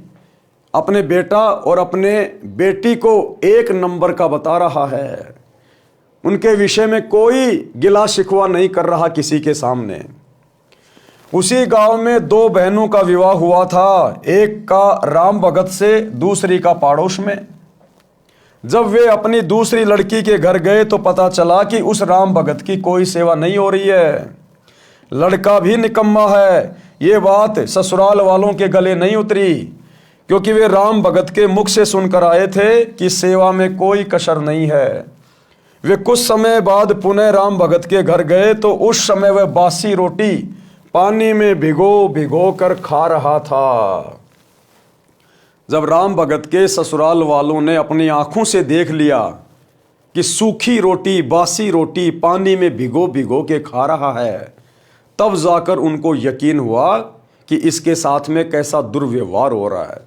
अपने बेटा और अपने बेटी को एक नंबर का बता रहा है। उनके विषय में कोई गिला शिकवा नहीं कर रहा किसी के सामने। उसी गांव में दो बहनों का विवाह हुआ था, एक का राम भगत से, दूसरी का पड़ोस में। जब वे अपनी दूसरी लड़की के घर गए तो पता चला कि उस राम भगत की कोई सेवा नहीं हो रही है। लड़का भी निकम्मा है। ये बात ससुराल वालों के गले नहीं उतरी, क्योंकि वे राम भगत के मुख से सुनकर आए थे कि सेवा में कोई कसर नहीं है। वे कुछ समय बाद पुनः राम भगत के घर गए तो उस समय वह बासी रोटी पानी में भिगो भिगो कर खा रहा था। जब राम भगत के ससुराल वालों ने अपनी आंखों से देख लिया कि सूखी रोटी, बासी रोटी पानी में भिगो भिगो के खा रहा है, तब जाकर उनको यकीन हुआ कि इसके साथ में कैसा दुर्व्यवहार हो रहा है।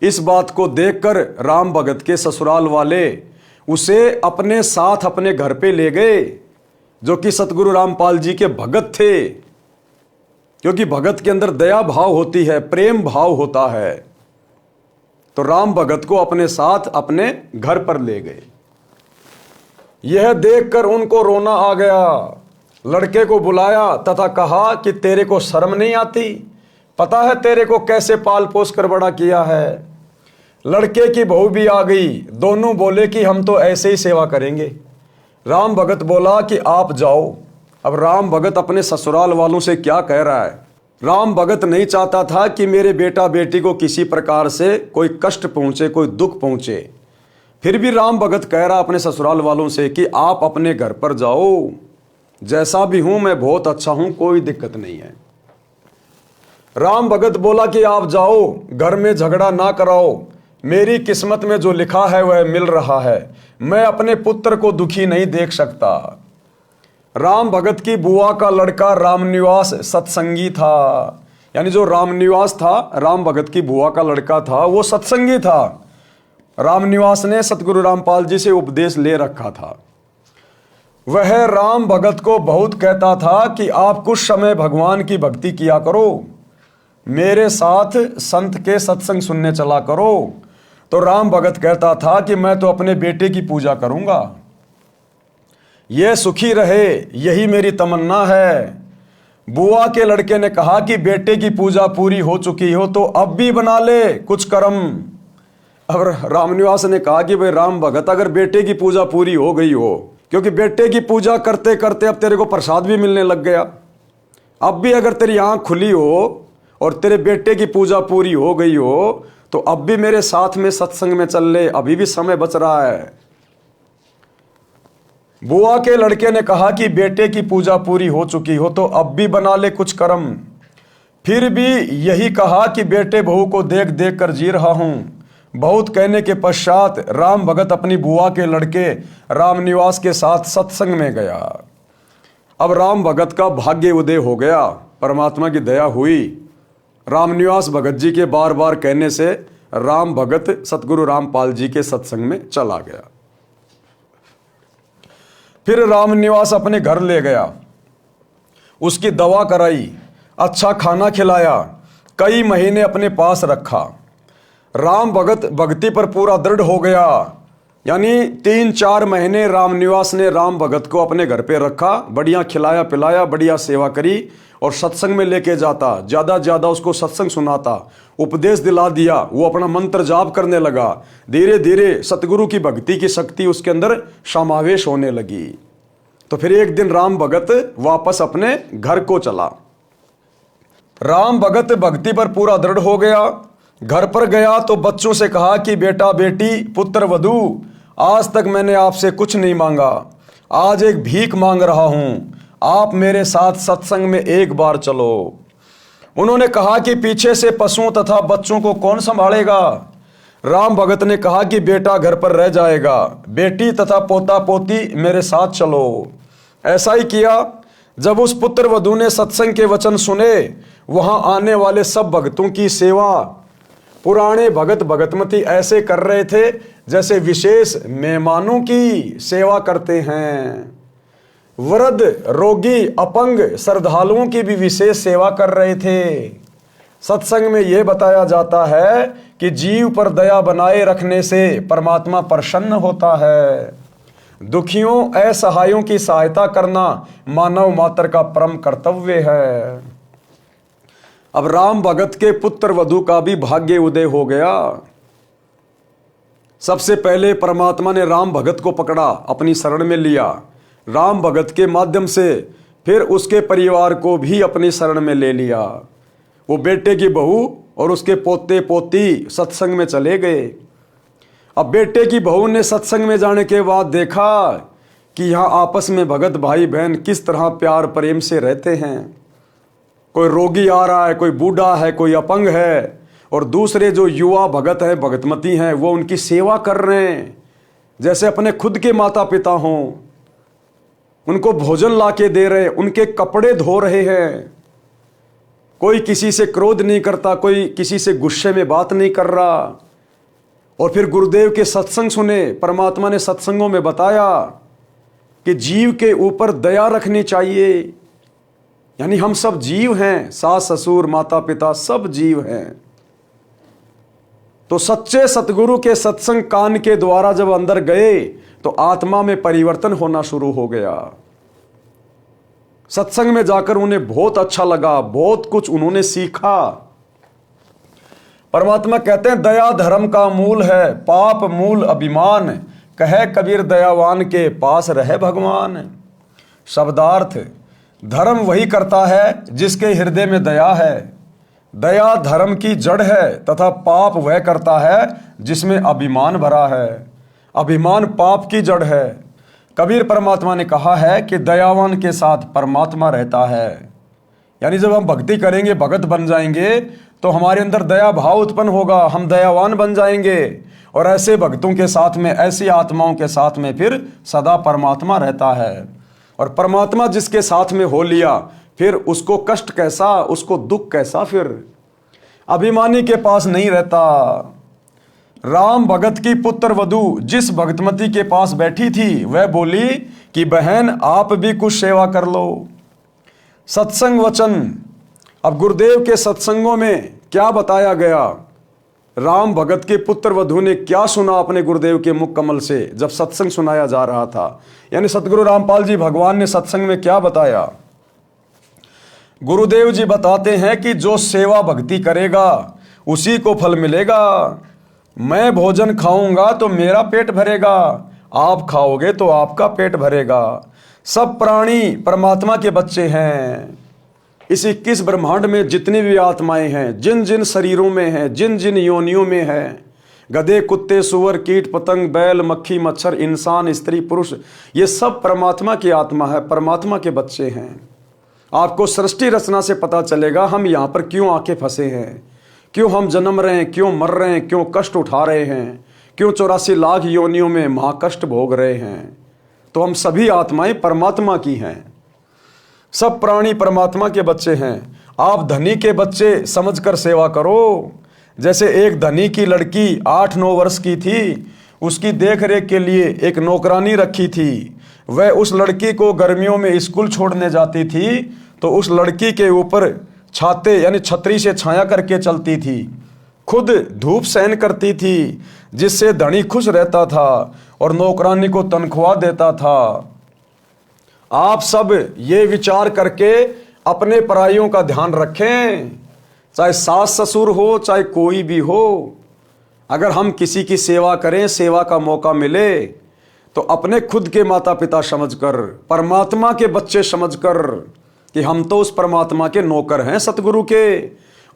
इस बात को देखकर राम भगत के ससुराल वाले उसे अपने साथ अपने घर पे ले गए, जो कि सतगुरु रामपाल जी के भगत थे। क्योंकि भगत के अंदर दया भाव होती है, प्रेम भाव होता है। तो राम भगत को अपने साथ अपने घर पर ले गए। यह देखकर उनको रोना आ गया। लड़के को बुलाया तथा कहा कि तेरे को शर्म नहीं आती? पता है तेरे को कैसे पाल पोस कर बड़ा किया है? लड़के की बहू भी आ गई। दोनों बोले कि हम तो ऐसे ही सेवा करेंगे। राम भगत बोला कि आप जाओ। अब राम भगत अपने ससुराल वालों से क्या कह रहा है? राम भगत नहीं चाहता था कि मेरे बेटा बेटी को किसी प्रकार से कोई कष्ट पहुंचे, कोई दुख पहुंचे। फिर भी राम भगत कह रहा अपने ससुराल वालों से कि आप अपने घर पर जाओ, जैसा भी हूं मैं बहुत अच्छा हूं, कोई दिक्कत नहीं है। राम भगत बोला कि आप जाओ, घर में झगड़ा ना कराओ, मेरी किस्मत में जो लिखा है वह मिल रहा है, मैं अपने पुत्र को दुखी नहीं देख सकता। राम भगत की बुआ का लड़का रामनिवास सत्संगी था। यानी जो रामनिवास था, राम भगत की बुआ का लड़का था, वो सत्संगी था। रामनिवास ने सतगुरु रामपाल जी से उपदेश ले रखा था। वह राम भगत को बहुत कहता था कि आप कुछ समय भगवान की भक्ति किया करो, मेरे साथ संत के सत्संग सुनने चला करो। तो राम भगत कहता था कि मैं तो अपने बेटे की पूजा करूंगा, यह सुखी रहे, यही मेरी तमन्ना है। बुआ के लड़के ने कहा कि बेटे की पूजा पूरी हो चुकी हो तो अब भी बना ले कुछ कर्म। अब रामनिवास ने कहा कि भाई राम भगत, अगर बेटे की पूजा पूरी हो गई हो, क्योंकि बेटे की पूजा करते करते अब तेरे को प्रसाद भी मिलने लग गया, अब भी अगर तेरी आंख खुली हो और तेरे बेटे की पूजा पूरी हो गई हो तो अब भी मेरे साथ में सत्संग में चल ले, अभी भी समय बच रहा है। बुआ के लड़के ने कहा कि बेटे की पूजा पूरी हो चुकी हो तो अब भी बना ले कुछ कर्म। फिर भी यही कहा कि बेटे बहू को देख देख कर जी रहा हूं। बहुत कहने के पश्चात राम भगत अपनी बुआ के लड़के रामनिवास के साथ सत्संग में गया। अब राम भगत का भाग्य उदय हो गया, परमात्मा की दया हुई। रामनिवास भगत जी के बार बार कहने से राम भगत सतगुरु रामपाल जी के सत्संग में चला गया। फिर रामनिवास अपने घर ले गया, उसकी दवा कराई, अच्छा खाना खिलाया, कई महीने अपने पास रखा। राम भगत भक्ति पर पूरा दृढ़ हो गया। यानी 3-4 महीने रामनिवास ने राम भगत को अपने घर पे रखा, बढ़िया खिलाया पिलाया, बढ़िया सेवा करी और सत्संग में लेके जाता, ज़्यादा ज़्यादा उसको सत्संग सुनाता, उपदेश दिला दिया। वो अपना मंत्र जाप करने लगा। धीरे धीरे सतगुरु की भक्ति की शक्ति उसके अंदर समावेश होने लगी। तो फिर एक दिन राम भगत वापस अपने घर को चला। राम भगत भक्ति पर पूरा दृढ़ हो गया। घर पर गया तो बच्चों से कहा कि बेटा बेटी पुत्र वधू, आज तक मैंने आपसे कुछ नहीं मांगा, आज एक भीख मांग रहा हूं, आप मेरे साथ सत्संग में एक बार चलो। उन्होंने कहा कि पीछे से पशुओं तथा बच्चों को कौन संभालेगा? राम भगत ने कहा कि बेटा घर पर रह जाएगा, बेटी तथा पोता पोती मेरे साथ चलो। ऐसा ही किया। जब उस पुत्र वधू ने सत्संग के वचन सुने, वहां आने वाले सब भक्तों की सेवा पुराने भगत भगतमती ऐसे कर रहे थे जैसे विशेष मेहमानों की सेवा करते हैं। वृद्ध, रोगी, अपंग श्रद्धालुओं की भी विशेष सेवा कर रहे थे। सत्संग में यह बताया जाता है कि जीव पर दया बनाए रखने से परमात्मा प्रसन्न होता है। दुखियों असहायों की सहायता करना मानव मात्र का परम कर्तव्य है। अब राम भगत के पुत्र वधू का भी भाग्य उदय हो गया। सबसे पहले परमात्मा ने राम भगत को पकड़ा, अपनी शरण में लिया। राम भगत के माध्यम से फिर उसके परिवार को भी अपनी शरण में ले लिया। वो बेटे की बहू और उसके पोते पोती सत्संग में चले गए। अब बेटे की बहू ने सत्संग में जाने के बाद देखा कि यहाँ आपस में भगत भाई बहन किस तरह प्यार प्रेम से रहते हैं। कोई रोगी आ रहा है, कोई बूढ़ा है, कोई अपंग है, और दूसरे जो युवा भगत हैं, भगतमती हैं, वो उनकी सेवा कर रहे हैं जैसे अपने खुद के माता पिता हों। उनको भोजन ला के दे रहे, उनके कपड़े धो रहे हैं। कोई किसी से क्रोध नहीं करता, कोई किसी से गुस्से में बात नहीं कर रहा। और फिर गुरुदेव के सत्संग सुने। परमात्मा ने सत्संगों में बताया कि जीव के ऊपर दया रखनी चाहिए। यानी हम सब जीव हैं, सास ससुर माता पिता सब जीव हैं। तो सच्चे सतगुरु के सत्संग कान के द्वारा जब अंदर गए तो आत्मा में परिवर्तन होना शुरू हो गया। सत्संग में जाकर उन्हें बहुत अच्छा लगा, बहुत कुछ उन्होंने सीखा। परमात्मा कहते हैं दया धर्म का मूल है, पाप मूल अभिमान, कहे कबीर दयावान के पास रहे भगवान। शब्दार्थ, धर्म वही करता है जिसके हृदय में दया है, दया धर्म की जड़ है, तथा पाप वह करता है जिसमें अभिमान भरा है, अभिमान पाप की जड़ है। कबीर परमात्मा ने कहा है कि दयावान के साथ परमात्मा रहता है। यानी जब हम भक्ति करेंगे, भगत बन जाएंगे, तो हमारे अंदर दया भाव उत्पन्न होगा, हम दयावान बन जाएंगे, और ऐसे भक्तों के साथ में, ऐसी आत्माओं के साथ में फिर सदा परमात्मा रहता है। और परमात्मा जिसके साथ में हो लिया, फिर उसको कष्ट कैसा, उसको दुख कैसा, फिर अभिमानी के पास नहीं रहता। राम भगत की पुत्र वधू जिस भगतमती के पास बैठी थी, वह बोली कि बहन आप भी कुछ सेवा कर लो। सत्संग वचन, अब गुरुदेव के सत्संगों में क्या बताया गया, राम भगत के पुत्र वधू ने क्या सुना अपने गुरुदेव के मुख कमल से जब सत्संग सुनाया जा रहा था। यानी सतगुरु रामपाल जी भगवान ने सत्संग में क्या बताया। गुरुदेव जी बताते हैं कि जो सेवा भक्ति करेगा उसी को फल मिलेगा। मैं भोजन खाऊंगा तो मेरा पेट भरेगा, आप खाओगे तो आपका पेट भरेगा। सब प्राणी परमात्मा के बच्चे हैं। इस 21 ब्रह्मांड में जितनी भी आत्माएं हैं, जिन जिन शरीरों में हैं, जिन जिन योनियों में हैं, गधे कुत्ते सूअर कीट पतंग बैल मक्खी मच्छर इंसान स्त्री पुरुष, ये सब परमात्मा की आत्मा है, परमात्मा के बच्चे हैं। आपको सृष्टि रचना से पता चलेगा हम यहाँ पर क्यों आके फंसे हैं, क्यों हम जन्म रहे हैं, क्यों मर रहे हैं, क्यों कष्ट उठा रहे हैं, क्यों 84 लाख योनियों में महाकष्ट भोग रहे हैं। तो हम सभी आत्माएं परमात्मा की हैं, सब प्राणी परमात्मा के बच्चे हैं। आप धनी के बच्चे समझकर सेवा करो। जैसे एक धनी की लड़की 8-9 वर्ष की थी, उसकी देख रेख के लिए एक नौकरानी रखी थी। वह उस लड़की को गर्मियों में स्कूल छोड़ने जाती थी तो उस लड़की के ऊपर छाते यानी छतरी से छाया करके चलती थी, खुद धूप सहन करती थी, जिससे धनी खुश रहता था और नौकरानी को तनख्वाह देता था। आप सब ये विचार करके अपने पराइयों का ध्यान रखें, चाहे सास ससुर हो, चाहे कोई भी हो। अगर हम किसी की सेवा करें, सेवा का मौका मिले, तो अपने खुद के माता पिता समझकर, परमात्मा के बच्चे समझकर कि हम तो उस परमात्मा के नौकर हैं सतगुरु के,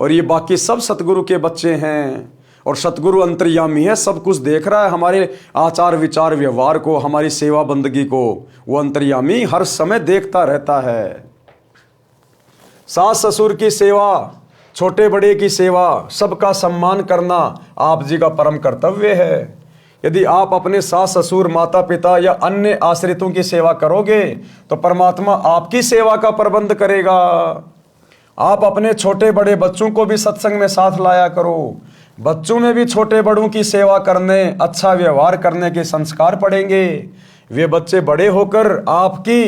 और ये बाकी सब सतगुरु के बच्चे हैं। और सतगुरु अंतर्यामी है, सब कुछ देख रहा है, हमारे आचार विचार व्यवहार को, हमारी सेवा बंदगी को वो अंतर्यामी हर समय देखता रहता है। सास ससुर की सेवा, छोटे बड़े की सेवा, सबका सम्मान करना आप जी का परम कर्तव्य है। यदि आप अपने सास ससुर माता पिता या अन्य आश्रितों की सेवा करोगे तो परमात्मा आपकी सेवा का प्रबंध करेगा। आप अपने छोटे बड़े बच्चों को भी सत्संग में साथ लाया करो। बच्चों में भी छोटे बड़ों की सेवा करने, अच्छा व्यवहार करने के संस्कार पड़ेंगे। वे बच्चे बड़े होकर आपकी,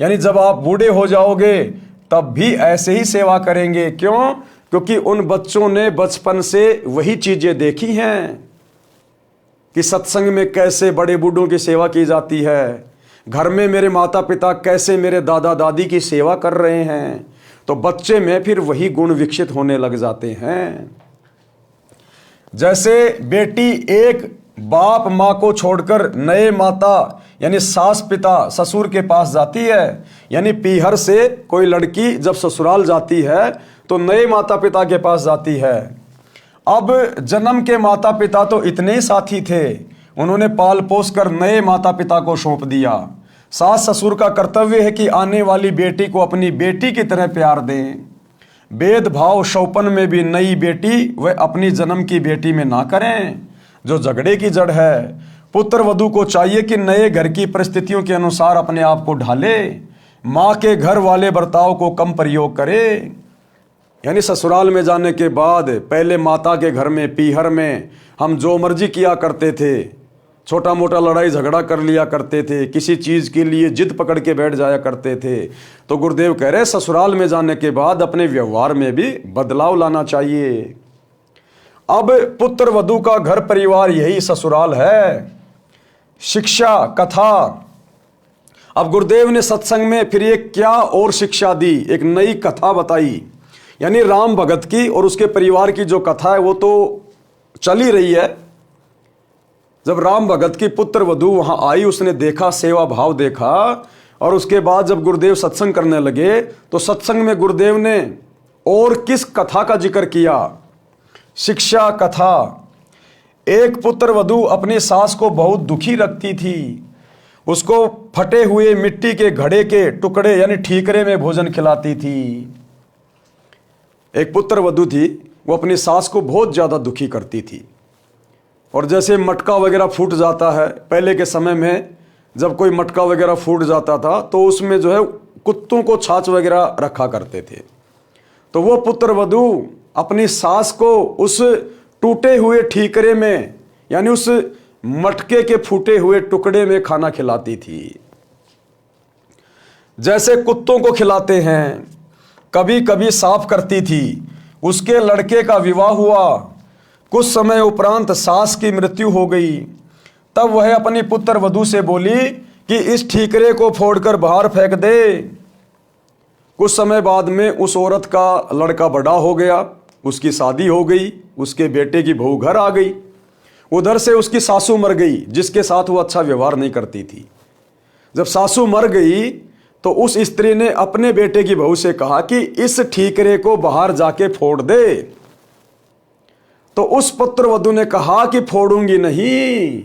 यानी जब आप बूढ़े हो जाओगे तब भी ऐसे ही सेवा करेंगे। क्यों? क्योंकि उन बच्चों ने बचपन से वही चीजें देखी हैं कि सत्संग में कैसे बड़े बूढ़ों की सेवा की जाती है, घर में मेरे माता पिता कैसे मेरे दादा दादी की सेवा कर रहे हैं, तो बच्चे में फिर वही गुण विकसित होने लग जाते हैं। जैसे बेटी एक बाप माँ को छोड़कर नए माता यानी सास पिता ससुर के पास जाती है, यानी पीहर से कोई लड़की जब ससुराल जाती है तो नए माता पिता के पास जाती है। अब जन्म के माता पिता तो इतने ही साथी थे, उन्होंने पाल पोस कर नए माता पिता को सौंप दिया। सास ससुर का कर्तव्य है कि आने वाली बेटी को अपनी बेटी की तरह प्यार दें। भेदभाव शौपन में भी नई बेटी वह अपनी जन्म की बेटी में ना करें, जो झगड़े की जड़ है। पुत्र वधू को चाहिए कि नए घर की परिस्थितियों के अनुसार अपने आप को ढाले, माँ के घर वाले बर्ताव को कम प्रयोग करे। यानी ससुराल में जाने के बाद पहले माता के घर में पीहर में हम जो मर्जी किया करते थे, छोटा मोटा लड़ाई झगड़ा कर लिया करते थे, किसी चीज़ के लिए जिद पकड़ के बैठ जाया करते थे। तो गुरुदेव कह रहे ससुराल में जाने के बाद अपने व्यवहार में भी बदलाव लाना चाहिए। अब पुत्र वधू का घर परिवार यही ससुराल है। शिक्षा कथा, अब गुरुदेव ने सत्संग में फिर ये क्या और शिक्षा दी, एक नई कथा बताई यानी राम भगत की और उसके परिवार की जो कथा है वो तो चल ही रही है। जब राम भगत की पुत्र वधू वहां आई, उसने देखा, सेवा भाव देखा, और उसके बाद जब गुरुदेव सत्संग करने लगे तो सत्संग में गुरुदेव ने और किस कथा का जिक्र किया? शिक्षा कथा। एक पुत्र वधू अपनी सास को बहुत दुखी रखती थी, उसको फटे हुए मिट्टी के घड़े के टुकड़े यानी ठीकरे में भोजन खिलाती थी। एक पुत्र वधू थी, वो अपनी सास को बहुत ज़्यादा दुखी करती थी। और जैसे मटका वगैरह फूट जाता है, पहले के समय में जब कोई मटका वगैरह फूट जाता था तो उसमें जो है कुत्तों को छाछ वगैरह रखा करते थे। तो वो पुत्र वधू अपनी सास को उस टूटे हुए ठीकरे में यानी उस मटके के फूटे हुए टुकड़े में खाना खिलाती थी, जैसे कुत्तों को खिलाते हैं। कभी कभी साफ करती थी। उसके लड़के का विवाह हुआ, कुछ समय उपरांत सास की मृत्यु हो गई। तब वह अपनी पुत्र वधू से बोली कि इस ठीकरे को फोड़कर बाहर फेंक दे। कुछ समय बाद में उस औरत का लड़का बड़ा हो गया, उसकी शादी हो गई, उसके बेटे की बहू घर आ गई। उधर से उसकी सासू मर गई, जिसके साथ वो अच्छा व्यवहार नहीं करती थी। जब सासू मर गई तो उस स्त्री ने अपने बेटे की बहू से कहा कि इस ठीकरे को बाहर जाके फोड़ दे। तो उस पुत्र वधू ने कहा कि फोड़ूंगी नहीं,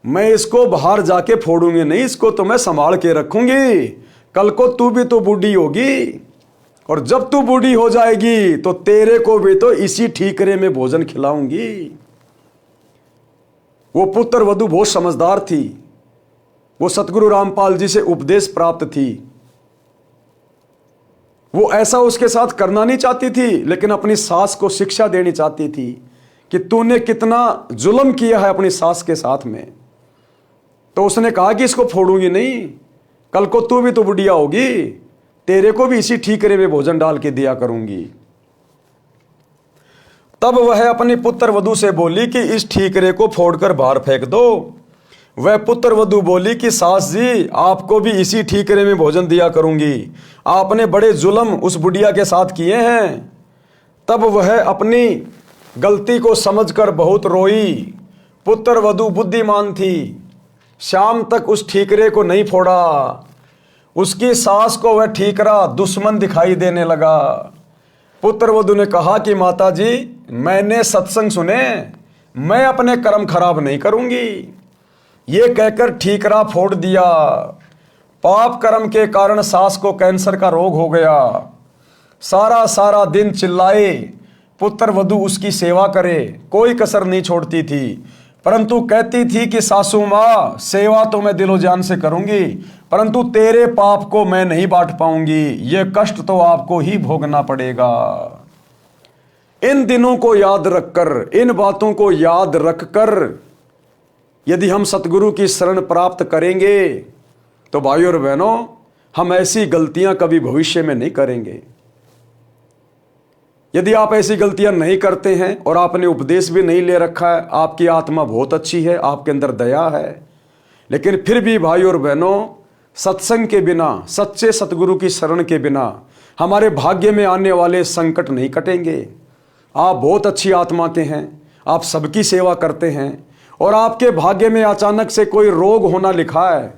मैं इसको बाहर जाके फोड़ूंगी नहीं, इसको तो मैं संभाल के रखूंगी। कल को तू भी तो बूढ़ी होगी, और जब तू बूढ़ी हो जाएगी तो तेरे को भी तो इसी ठीकरे में भोजन खिलाऊंगी। वो पुत्र वधू बहुत समझदार थी, वो सतगुरु रामपाल जी से उपदेश प्राप्त थी। वो ऐसा उसके साथ करना नहीं चाहती थी, लेकिन अपनी सास को शिक्षा देनी चाहती थी कि तूने कितना जुल्म किया है अपनी सास के साथ में। तो उसने कहा कि इसको फोड़ूंगी नहीं, कल को तू भी तो बुढ़िया होगी, तेरे को भी इसी ठीकरे में भोजन डाल के दिया करूंगी। तब वह अपनी पुत्र वधू से बोली कि इस ठीकरे को फोड़कर बाहर फेंक दो। वह पुत्र वधू बोली कि सास जी, आपको भी इसी ठीकरे में भोजन दिया करूंगी, आपने बड़े जुल्म उस बुढ़िया के साथ किए हैं। तब वह अपनी गलती को समझकर बहुत रोई। पुत्र वधू बुद्धिमान थी, शाम तक उस ठीकरे को नहीं फोड़ा। उसकी सास को वह ठीकरा दुश्मन दिखाई देने लगा। पुत्र वधू ने कहा कि माता जी, मैंने सत्संग सुने, मैं अपने कर्म खराब नहीं करूंगी। ये कहकर ठीकरा फोड़ दिया। पाप कर्म के कारण सास को कैंसर का रोग हो गया। सारा सारा दिन चिल्लाए, पुत्र वधू उसकी सेवा करे, कोई कसर नहीं छोड़ती थी, परंतु कहती थी कि सासू माँ, सेवा तो मैं दिलो जान से करूंगी, परंतु तेरे पाप को मैं नहीं बांट पाऊंगी, ये कष्ट तो आपको ही भोगना पड़ेगा। इन दिनों को याद रखकर, इन बातों को याद रखकर यदि हम सतगुरु की शरण प्राप्त करेंगे तो भाइयों और बहनों, हम ऐसी गलतियां कभी भविष्य में नहीं करेंगे। यदि आप ऐसी गलतियां नहीं करते हैं और आपने उपदेश भी नहीं ले रखा है, आपकी आत्मा बहुत अच्छी है, आपके अंदर दया है, लेकिन फिर भी भाइयों और बहनों, सत्संग के बिना, सच्चे सतगुरु की शरण के बिना हमारे भाग्य में आने वाले संकट नहीं कटेंगे। आप बहुत अच्छी आत्मा के हैं, आप सबकी सेवा करते हैं, और आपके भाग्य में अचानक से कोई रोग होना लिखा है,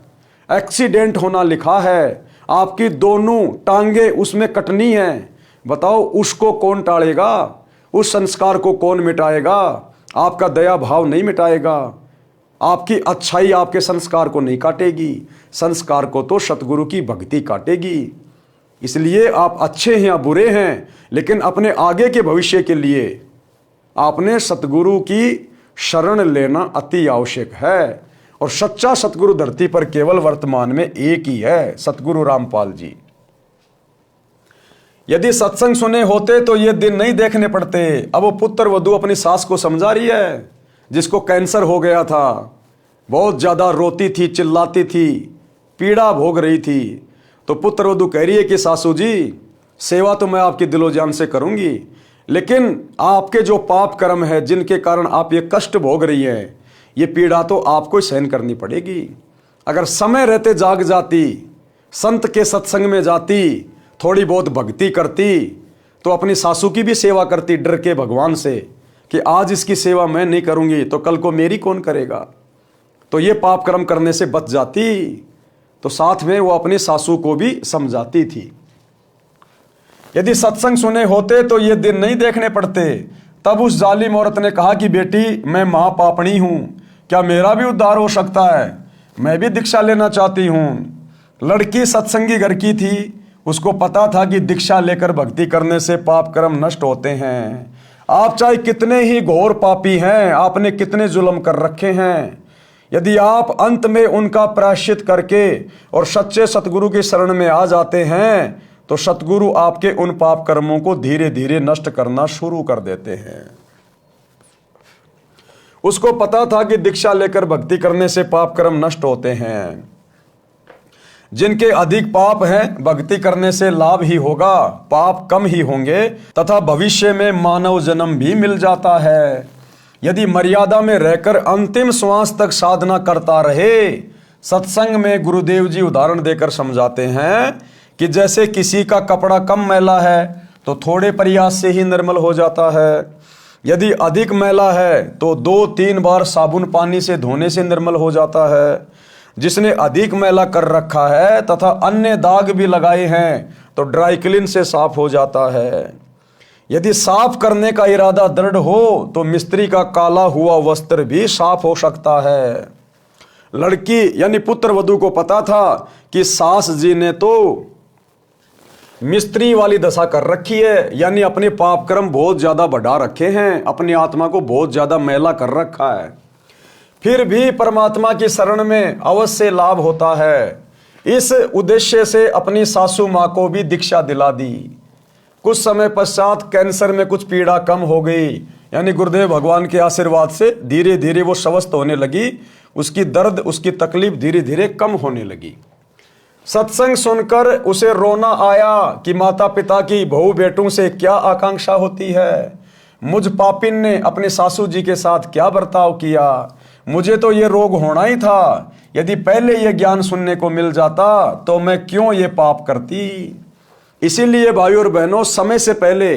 एक्सीडेंट होना लिखा है, आपकी दोनों टांगे उसमें कटनी है। बताओ, उसको कौन टालेगा? उस संस्कार को कौन मिटाएगा? आपका दया भाव नहीं मिटाएगा, आपकी अच्छाई आपके संस्कार को नहीं काटेगी, संस्कार को तो सतगुरु की भक्ति काटेगी। इसलिए आप अच्छे हैं या बुरे हैं, लेकिन अपने आगे के भविष्य के लिए आपने सतगुरु की शरण लेना अति आवश्यक है। और सच्चा सतगुरु धरती पर केवल वर्तमान में एक ही है, सतगुरु रामपाल जी। यदि सत्संग सुने होते तो ये दिन नहीं देखने पड़ते। अब वो पुत्र वधू अपनी सास को समझा रही है, जिसको कैंसर हो गया था, बहुत ज्यादा रोती थी, चिल्लाती थी, पीड़ा भोग रही थी। तो पुत्र वधू कह रही है कि सासू जी, सेवा तो मैं आपकी दिलो जान से करूंगी, लेकिन आपके जो पाप कर्म है, जिनके कारण आप ये कष्ट भोग रही हैं, ये पीड़ा तो आपको ही सहन करनी पड़ेगी। अगर समय रहते जाग जाती, संत के सत्संग में जाती, थोड़ी बहुत भक्ति करती तो अपनी सासू की भी सेवा करती डर के भगवान से कि आज इसकी सेवा मैं नहीं करूंगी तो कल को मेरी कौन करेगा, तो ये पाप कर्म करने से बच जाती। तो साथ में वो अपनी सासू को भी समझाती थी। यदि सत्संग सुने होते तो ये दिन नहीं देखने पड़ते। तब उस जालिम औरत ने कहा कि बेटी, मैं महापापणी हूं, क्या मेरा भी उद्धार हो सकता है? मैं भी दीक्षा लेना चाहती हूं। लड़की सत्संगी घर की थी, उसको पता था कि दीक्षा लेकर भक्ति करने से पाप कर्म नष्ट होते हैं। आप चाहे कितने ही घोर पापी हैं, आपने कितने जुल्म कर रखे हैं, यदि आप अंत में उनका प्रायश्चित करके और सच्चे सतगुरु की शरण में आ जाते हैं तो सतगुरु आपके उन पाप कर्मों को धीरे धीरे नष्ट करना शुरू कर देते हैं। उसको पता था कि दीक्षा लेकर भक्ति करने से पाप कर्म नष्ट होते हैं। जिनके अधिक पाप हैं, भक्ति करने से लाभ ही होगा, पाप कम ही होंगे तथा भविष्य में मानव जन्म भी मिल जाता है। यदि मर्यादा में रहकर अंतिम श्वास तक साधना करता रहे। सत्संग में गुरुदेव जी उदाहरण देकर समझाते हैं कि जैसे किसी का कपड़ा कम मैला है तो थोड़े प्रयास से ही निर्मल हो जाता है, यदि अधिक मैला है तो 2-3 बार साबुन पानी से धोने से निर्मल हो जाता है। जिसने अधिक मैला कर रखा है तथा अन्य दाग भी लगाए हैं तो ड्राई क्लीन से साफ हो जाता है। यदि साफ करने का इरादा दृढ़ हो तो मिस्त्री का काला हुआ वस्त्र भी साफ हो सकता है। लड़की यानी पुत्र वधू को पता था कि सास जी ने तो मिस्त्री वाली दशा कर रखी है, यानी अपने पाप कर्म बहुत ज्यादा बढ़ा रखे हैं, अपनी आत्मा को बहुत ज्यादा मैला कर रखा है। फिर भी परमात्मा की शरण में अवश्य लाभ होता है। इस उद्देश्य से अपनी सासू माँ को भी दीक्षा दिला दी। कुछ समय पश्चात कैंसर में कुछ पीड़ा कम हो गई, यानी गुरुदेव भगवान के आशीर्वाद से धीरे धीरे वो स्वस्थ होने लगी। उसकी दर्द, उसकी तकलीफ धीरे धीरे कम होने लगी। सत्संग सुनकर उसे रोना आया कि माता पिता की बहू बेटों से क्या आकांक्षा होती है। मुझ पापिन ने अपने सासू जी के साथ क्या बर्ताव किया, मुझे तो ये रोग होना ही था। यदि पहले ये ज्ञान सुनने को मिल जाता तो मैं क्यों ये पाप करती। इसीलिए भाइयों और बहनों, समय से पहले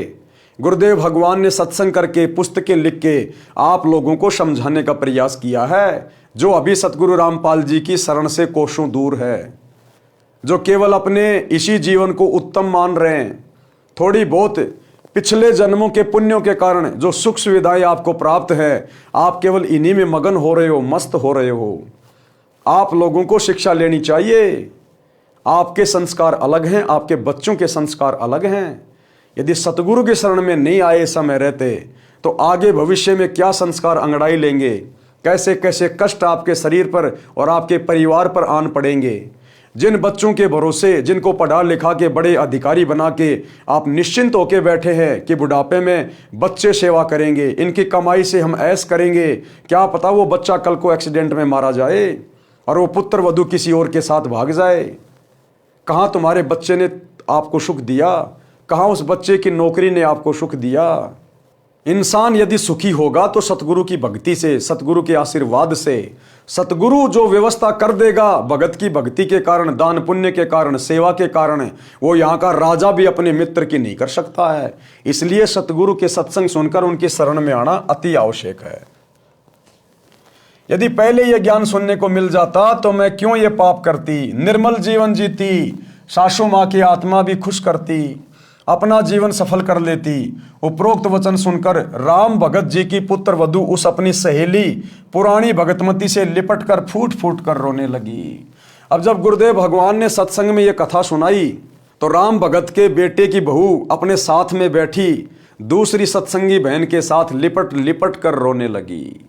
गुरुदेव भगवान ने सत्संग करके, पुस्तकें लिख के आप लोगों को समझाने का प्रयास किया है, जो अभी सतगुरु रामपाल जी की शरण से कोसों दूर है, जो केवल अपने इसी जीवन को उत्तम मान रहे हैं। थोड़ी बहुत पिछले जन्मों के पुण्यों के कारण जो सुख सुविधाएं आपको प्राप्त है, आप केवल इन्हीं में मगन हो रहे हो, मस्त हो रहे हो। आप लोगों को शिक्षा लेनी चाहिए। आपके संस्कार अलग हैं, आपके बच्चों के संस्कार अलग हैं। यदि सतगुरु की शरण में नहीं आए समय रहते तो आगे भविष्य में क्या संस्कार अंगड़ाई लेंगे, कैसे कैसे कष्ट आपके शरीर पर और आपके परिवार पर आन पड़ेंगे। जिन बच्चों के भरोसे, जिनको पढ़ा लिखा के बड़े अधिकारी बना के आप निश्चिंत होके बैठे हैं कि बुढ़ापे में बच्चे सेवा करेंगे, इनकी कमाई से हम ऐश करेंगे, क्या पता वो बच्चा कल को एक्सीडेंट में मारा जाए और वो पुत्र वधू किसी और के साथ भाग जाए। कहाँ तुम्हारे बच्चे ने आपको सुख दिया, कहाँ उस बच्चे की नौकरी ने आपको सुख दिया। इंसान यदि सुखी होगा तो सतगुरु की भक्ति से, सतगुरु के आशीर्वाद से। सतगुरु जो व्यवस्था कर देगा, भगत की भक्ति के कारण, दान पुण्य के कारण, सेवा के कारण, वो यहाँ का राजा भी अपने मित्र की नहीं कर सकता है। इसलिए सतगुरु के सत्संग सुनकर उनकी शरण में आना अति आवश्यक है। यदि पहले यह ज्ञान सुनने को मिल जाता तो मैं क्यों ये पाप करती, निर्मल जीवन जीती, सासू माँ की आत्मा भी खुश करती, अपना जीवन सफल कर लेती। उपरोक्त वचन सुनकर राम भगत जी की पुत्र वधू उस अपनी सहेली पुरानी भगतमती से लिपट कर फूट फूट कर रोने लगी। अब जब गुरुदेव भगवान ने सत्संग में यह कथा सुनाई तो राम भगत के बेटे की बहू अपने साथ में बैठी दूसरी सत्संगी बहन के साथ लिपट लिपट कर रोने लगी।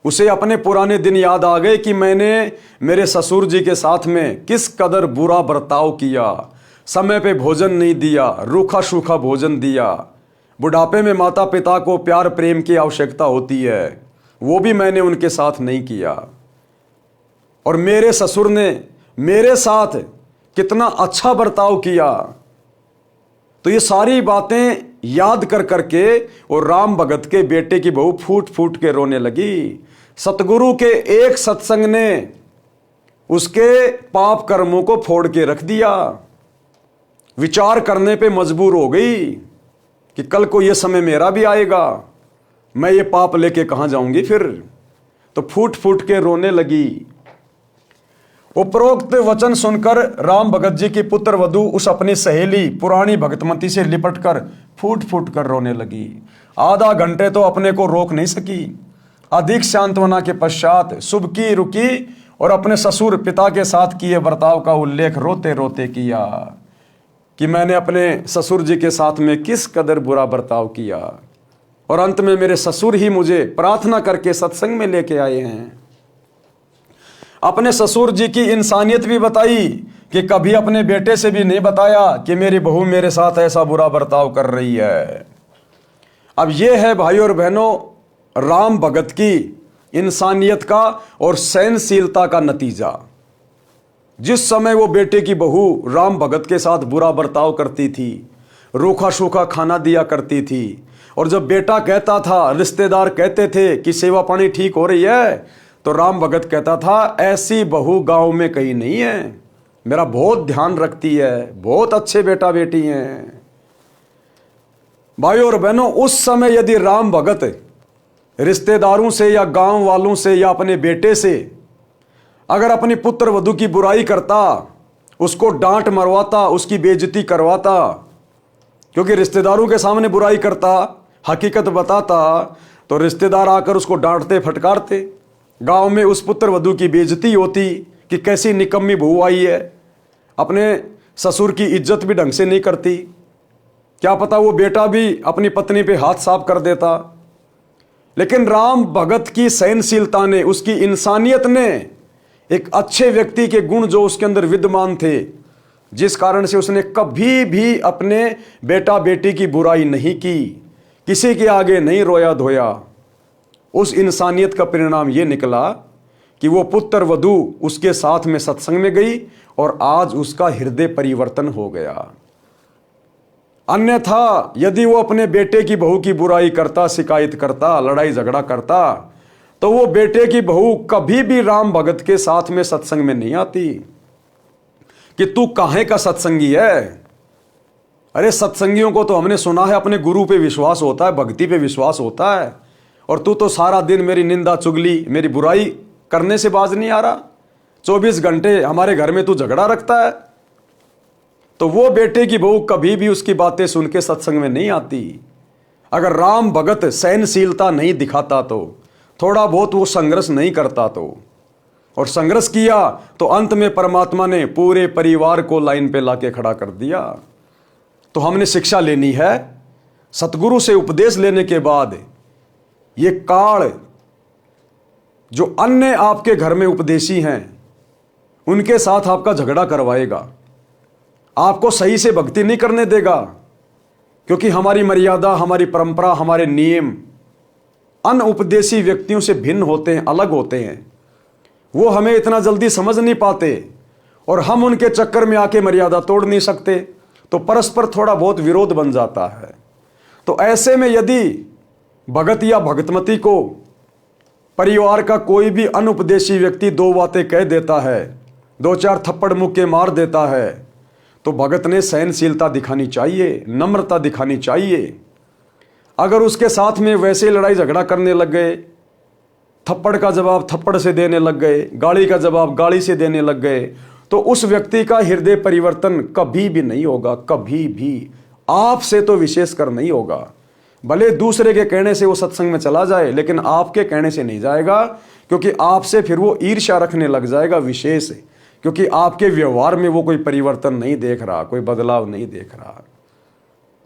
उसे अपने पुराने दिन याद आ गए कि मैंने मेरे ससुर जी के साथ में किस कदर बुरा बर्ताव किया, समय पे भोजन नहीं दिया, रूखा सूखा भोजन दिया। बुढ़ापे में माता पिता को प्यार प्रेम की आवश्यकता होती है, वो भी मैंने उनके साथ नहीं किया। और मेरे ससुर ने मेरे साथ कितना अच्छा बर्ताव किया। तो ये सारी बातें याद कर करके और राम भगत के बेटे की बहू फूट फूट के रोने लगी। सतगुरु के एक सत्संग ने उसके पाप कर्मों को फोड़ के रख दिया। विचार करने पे मजबूर हो गई कि कल को ये समय मेरा भी आएगा, मैं ये पाप लेके कहाँ जाऊंगी फिर। तो फूट फूट के रोने लगी। उपरोक्त वचन सुनकर राम भगत जी की पुत्र वधू उस अपनी सहेली पुरानी भगतमती से लिपटकर फूट फूट कर रोने लगी। आधा घंटे तो अपने को रोक नहीं सकी। अधिक सांत्वना के पश्चात सुबकी रुकी और अपने ससुर पिता के साथ किए बर्ताव का उल्लेख रोते रोते किया कि मैंने अपने ससुर जी के साथ में किस कदर बुरा बर्ताव किया, और अंत में मेरे ससुर ही मुझे प्रार्थना करके सत्संग में लेके आए हैं। अपने ससुर जी की इंसानियत भी बताई कि कभी अपने बेटे से भी नहीं बताया कि मेरी बहू मेरे साथ ऐसा बुरा बर्ताव कर रही है। अब यह है भाइयों और बहनों राम भगत की इंसानियत का और सहनशीलता का नतीजा। जिस समय वो बेटे की बहू राम भगत के साथ बुरा बर्ताव करती थी, रूखा सूखा खाना दिया करती थी, और जब बेटा कहता था, रिश्तेदार कहते थे कि सेवा पानी ठीक हो रही है, तो राम भगत कहता था ऐसी बहू गांव में कहीं नहीं है, मेरा बहुत ध्यान रखती है, बहुत अच्छे बेटा बेटी हैं। भाइयों और बहनों, उस समय यदि राम भगत रिश्तेदारों से या गांव वालों से या अपने बेटे से अगर अपनी पुत्र वधू की बुराई करता, उसको डांट मरवाता, उसकी बेइज्जती करवाता, क्योंकि रिश्तेदारों के सामने बुराई करता, हकीकत बताता, तो रिश्तेदार आकर उसको डांटते फटकारते। गांव में उस पुत्र वधू की बेइज्जती होती कि कैसी निकम्मी बहू आई है, अपने ससुर की इज्जत भी ढंग से नहीं करती। क्या पता वो बेटा भी अपनी पत्नी पे हाथ साफ कर देता। लेकिन राम भगत की सहनशीलता ने, उसकी इंसानियत ने, एक अच्छे व्यक्ति के गुण जो उसके अंदर विद्यमान थे, जिस कारण से उसने कभी भी अपने बेटा बेटी की बुराई नहीं की, किसी के आगे नहीं रोया धोया। उस इंसानियत का परिणाम यह निकला कि वो पुत्र वधू उसके साथ में सत्संग में गई और आज उसका हृदय परिवर्तन हो गया। अन्यथा यदि वो अपने बेटे की बहू की बुराई करता, शिकायत करता, लड़ाई झगड़ा करता, तो वो बेटे की बहू कभी भी राम भगत के साथ में सत्संग में नहीं आती कि तू काहे का सत्संगी है। अरे सत्संगियों को तो हमने सुना है अपने गुरु पे विश्वास होता है, भक्ति पे विश्वास होता है, और तू तो सारा दिन मेरी निंदा चुगली, मेरी बुराई करने से बाज नहीं आ रहा। 24 घंटे हमारे घर में तू झगड़ा रखता है। तो वो बेटे की बहू कभी भी उसकी बातें सुन के सत्संग में नहीं आती। अगर राम भगत सहनशीलता नहीं दिखाता, तो थोड़ा बहुत वो संघर्ष नहीं करता, तो और संघर्ष किया तो अंत में परमात्मा ने पूरे परिवार को लाइन पे लाके खड़ा कर दिया। तो हमने शिक्षा लेनी है सतगुरु से, उपदेश लेने के बाद ये काल जो अन्य आपके घर में उपदेशी हैं उनके साथ आपका झगड़ा करवाएगा, आपको सही से भक्ति नहीं करने देगा, क्योंकि हमारी मर्यादा, हमारी परंपरा, हमारे नियम अन्य उपदेशी व्यक्तियों से भिन्न होते हैं, अलग होते हैं। वो हमें इतना जल्दी समझ नहीं पाते और हम उनके चक्कर में आके मर्यादा तोड़ नहीं सकते, तो परस्पर थोड़ा बहुत विरोध बन जाता है। तो ऐसे में यदि भगत या भगतमती को परिवार का कोई भी अनुपदेशी व्यक्ति दो बातें कह देता है, दो चार थप्पड़ मुक्के मार देता है, तो भगत ने सहनशीलता दिखानी चाहिए, नम्रता दिखानी चाहिए। अगर उसके साथ में वैसे लड़ाई झगड़ा करने लग गए, थप्पड़ का जवाब थप्पड़ से देने लग गए, गाली का जवाब गाली से देने लग गए, तो उस व्यक्ति का हृदय परिवर्तन कभी भी नहीं होगा, कभी भी, आपसे तो विशेषकर नहीं होगा। भले दूसरे के कहने से वो सत्संग में चला जाए, लेकिन आपके कहने से नहीं जाएगा, क्योंकि आपसे फिर वो ईर्ष्या रखने लग जाएगा विशेष, क्योंकि आपके व्यवहार में वो कोई परिवर्तन नहीं देख रहा, कोई बदलाव नहीं देख रहा।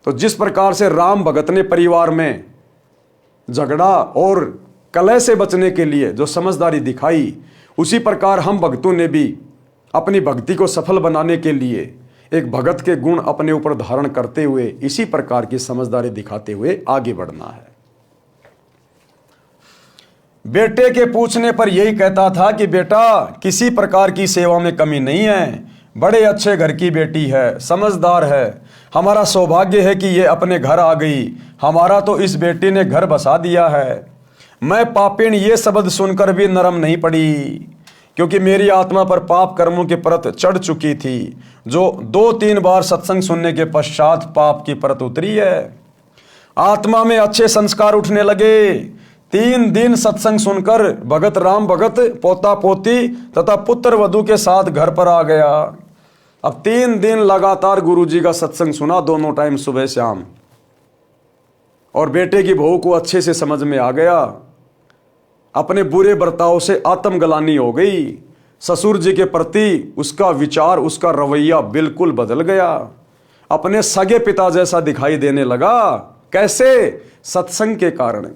तो जिस प्रकार से राम भगत ने परिवार में झगड़ा और कलह से बचने के लिए जो समझदारी दिखाई, उसी प्रकार हम भक्तों ने भी अपनी भक्ति को सफल बनाने के लिए एक भगत के गुण अपने ऊपर धारण करते हुए इसी प्रकार की समझदारी दिखाते हुए आगे बढ़ना है। बेटे के पूछने पर यही कहता था कि बेटा किसी प्रकार की सेवा में कमी नहीं है, बड़े अच्छे घर की बेटी है, समझदार है, हमारा सौभाग्य है कि ये अपने घर आ गई, हमारा तो इस बेटी ने घर बसा दिया है। मैं पापिन ये शब्द सुनकर भी नरम नहीं पड़ी, क्योंकि मेरी आत्मा पर पाप कर्मों की परत चढ़ चुकी थी, जो 2-3 बार सत्संग सुनने के पश्चात पाप की परत उतरी है। आत्मा में अच्छे संस्कार उठने लगे। 3 दिन सत्संग सुनकर भगत राम भगत पोता पोती तथा पुत्र वधू के साथ घर पर आ गया। अब 3 दिन लगातार गुरुजी का सत्संग सुना, दोनों टाइम सुबह शाम, और बेटे की बहू को अच्छे से समझ में आ गया। अपने बुरे बर्ताव से आत्मग्लानि हो गई। ससुर जी के प्रति उसका विचार, उसका रवैया बिल्कुल बदल गया। अपने सगे पिता जैसा दिखाई देने लगा। कैसे? सत्संग के कारण,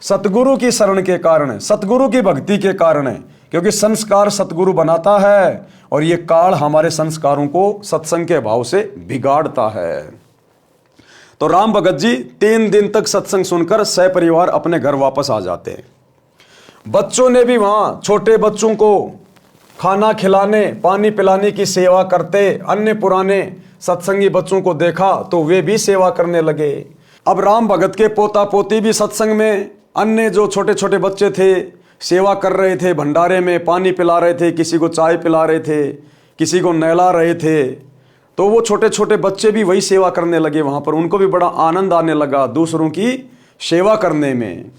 सतगुरु की शरण के कारण, सतगुरु की भक्ति के कारण। क्योंकि संस्कार सतगुरु बनाता है और ये काल हमारे संस्कारों को सत्संग के भाव से बिगाड़ता है। तो राम भगत जी 3 दिन तक सत्संग सुनकर सपरिवार अपने घर वापस आ जाते हैं। बच्चों ने भी वहां छोटे बच्चों को खाना खिलाने, पानी पिलाने की सेवा करते अन्य पुराने सत्संगी बच्चों को देखा तो वे भी सेवा करने लगे। अब राम भगत के पोता पोती भी सत्संग में अन्य जो छोटे छोटे बच्चे थे सेवा कर रहे थे, भंडारे में पानी पिला रहे थे, किसी को चाय पिला रहे थे, किसी को नहला रहे थे। तो वो छोटे छोटे बच्चे भी वही सेवा करने लगे वहां पर। उनको भी बड़ा आनंद आने लगा दूसरों की सेवा करने में।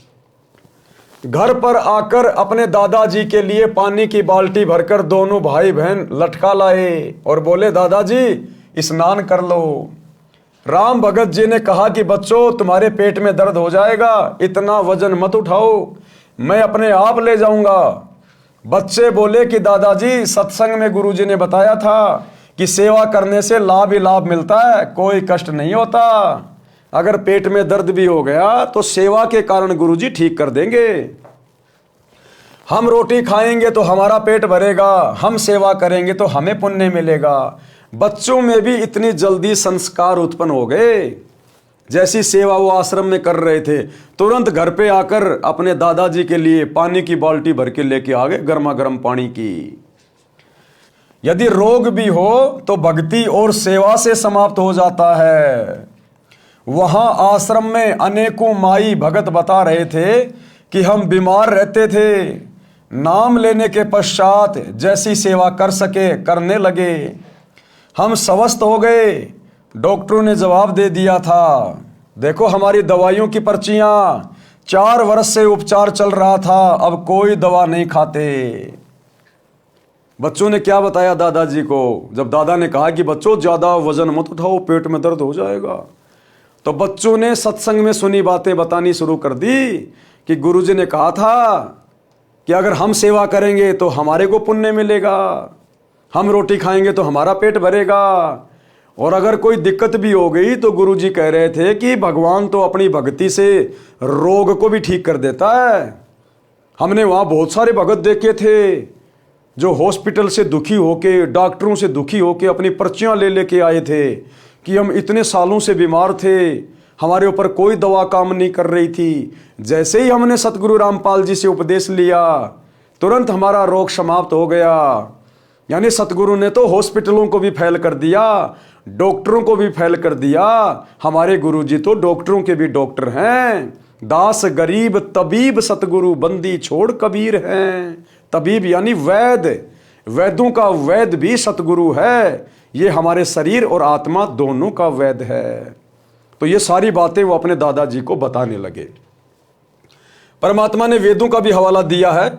घर पर आकर अपने दादाजी के लिए पानी की बाल्टी भरकर दोनों भाई बहन लटका लाए और बोले, दादाजी स्नान कर लो। राम भगत जी ने कहा कि बच्चों, तुम्हारे पेट में दर्द हो जाएगा, इतना वजन मत उठाओ, मैं अपने आप ले जाऊंगा। बच्चे बोले कि दादाजी, सत्संग में गुरुजी ने बताया था कि सेवा करने से लाभ ही लाभ मिलता है, कोई कष्ट नहीं होता। अगर पेट में दर्द भी हो गया तो सेवा के कारण गुरुजी ठीक कर देंगे। हम रोटी खाएंगे तो हमारा पेट भरेगा, हम सेवा करेंगे तो हमें पुण्य मिलेगा। बच्चों में भी इतनी जल्दी संस्कार उत्पन्न हो गए। जैसी सेवा वो आश्रम में कर रहे थे, तुरंत घर पे आकर अपने दादाजी के लिए पानी की बाल्टी भर के लेके आ गए, गर्मा गर्म पानी की। यदि रोग भी हो तो भक्ति और सेवा से समाप्त हो जाता है। वहां आश्रम में अनेकों माई भगत बता रहे थे कि हम बीमार रहते थे, नाम लेने के पश्चात जैसी सेवा कर सके करने लगे, हम स्वस्थ हो गए। डॉक्टरों ने जवाब दे दिया था, देखो हमारी दवाइयों की पर्चियां, 4 वर्ष से उपचार चल रहा था, अब कोई दवा नहीं खाते। बच्चों ने क्या बताया दादाजी को? जब दादा ने कहा कि बच्चों ज्यादा वजन मत उठाओ, पेट में दर्द हो जाएगा, तो बच्चों ने सत्संग में सुनी बातें बतानी शुरू कर दी कि गुरुजी ने कहा था कि अगर हम सेवा करेंगे तो हमारे को पुण्य मिलेगा, हम रोटी खाएंगे तो हमारा पेट भरेगा, और अगर कोई दिक्कत भी हो गई तो गुरुजी कह रहे थे कि भगवान तो अपनी भक्ति से रोग को भी ठीक कर देता है। हमने वहाँ बहुत सारे भगत देखे थे जो हॉस्पिटल से दुखी होके, डॉक्टरों से दुखी होके अपनी पर्चियाँ ले लेके आए थे कि हम इतने सालों से बीमार थे, हमारे ऊपर कोई दवा काम नहीं कर रही थी। जैसे ही हमने सतगुरु रामपाल जी से उपदेश लिया, तुरंत हमारा रोग समाप्त हो गया। यानी सतगुरु ने तो हॉस्पिटलों को भी फैल कर दिया, डॉक्टरों को भी फैल कर दिया। हमारे गुरुजी तो डॉक्टरों के भी डॉक्टर हैं। दास गरीब तबीब सतगुरु बंदी छोड़ कबीर हैं। तबीब यानी वैद, वैदों का वैद भी सतगुरु है। ये हमारे शरीर और आत्मा दोनों का वैद है। तो ये सारी बातें वो अपने दादाजी को बताने लगे। परमात्मा ने वेदों का भी हवाला दिया है।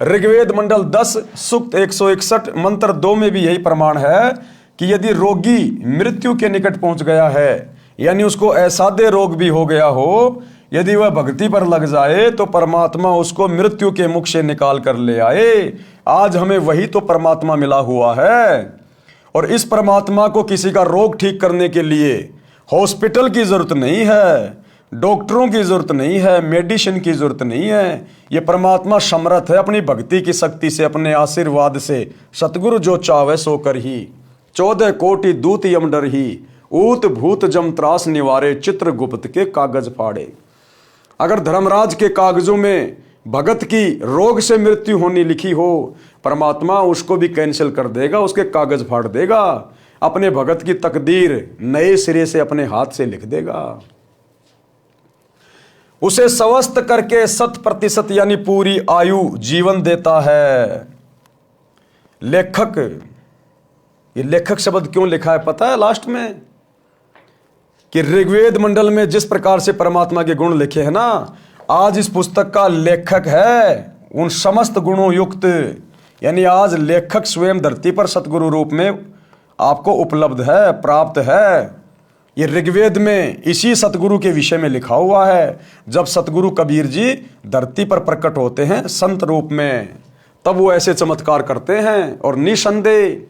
ऋग्वेद मंडल 10 सूक्त 161 मंत्र 2 में भी यही प्रमाण है कि यदि रोगी मृत्यु के निकट पहुंच गया है, यानी उसको असाध्य रोग भी हो गया हो, यदि वह भक्ति पर लग जाए तो परमात्मा उसको मृत्यु के मुख से निकाल कर ले आए। आज हमें वही तो परमात्मा मिला हुआ है, और इस परमात्मा को किसी का रोग ठीक करने के लिए हॉस्पिटल की जरूरत नहीं है, डॉक्टरों की जरूरत नहीं है, मेडिसिन की जरूरत नहीं है। ये परमात्मा समर्थ है अपनी भक्ति की शक्ति से, अपने आशीर्वाद से। सतगुरु जो चावे सो कर ही, 14 कोटि दूत यम डर ही, ऊत भूत जम त्रास निवारे, चित्रगुप्त के कागज फाड़े। अगर धर्मराज के कागजों में भगत की रोग से मृत्यु होनी लिखी हो, परमात्मा उसको भी कैंसिल कर देगा, उसके कागज फाड़ देगा, अपने भगत की तकदीर नए सिरे से अपने हाथ से लिख देगा। उसे स्वस्थ करके 100% यानी पूरी आयु जीवन देता है। लेखक, ये लेखक शब्द क्यों लिखा है पता है लास्ट में? कि ऋग्वेद मंडल में जिस प्रकार से परमात्मा के गुण लिखे हैं ना, आज इस पुस्तक का लेखक है उन समस्त गुणों युक्त। यानी आज लेखक स्वयं धरती पर सतगुरु रूप में आपको उपलब्ध है, प्राप्त है। ये ऋग्वेद में इसी सतगुरु के विषय में लिखा हुआ है। जब सतगुरु कबीर जी धरती पर प्रकट होते हैं संत रूप में, तब वो ऐसे चमत्कार करते हैं। और निसंदेह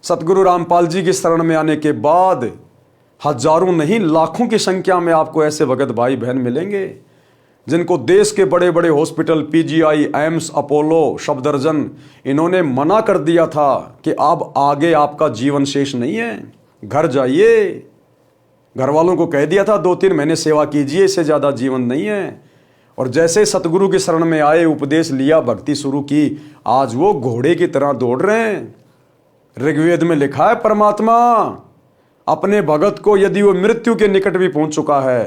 सतगुरु रामपाल जी की शरण में आने के बाद हजारों नहीं लाखों की संख्या में आपको ऐसे भगत भाई बहन मिलेंगे जिनको देश के बड़े बड़े hospital, PGI, AIIMS, Apollo, Safdarjung, इन्होंने मना कर दिया था कि अब आगे आपका जीवन शेष नहीं है, घर जाइए। घर वालों को कह दिया था 2-3 महीने सेवा कीजिए, इससे ज़्यादा जीवन नहीं है। और जैसे सतगुरु की शरण में आए, उपदेश लिया, भक्ति शुरू की, आज वो घोड़े की तरह दौड़ रहे हैं। ऋग्वेद में लिखा है परमात्मा अपने भगत को, यदि वो मृत्यु के निकट भी पहुंच चुका है,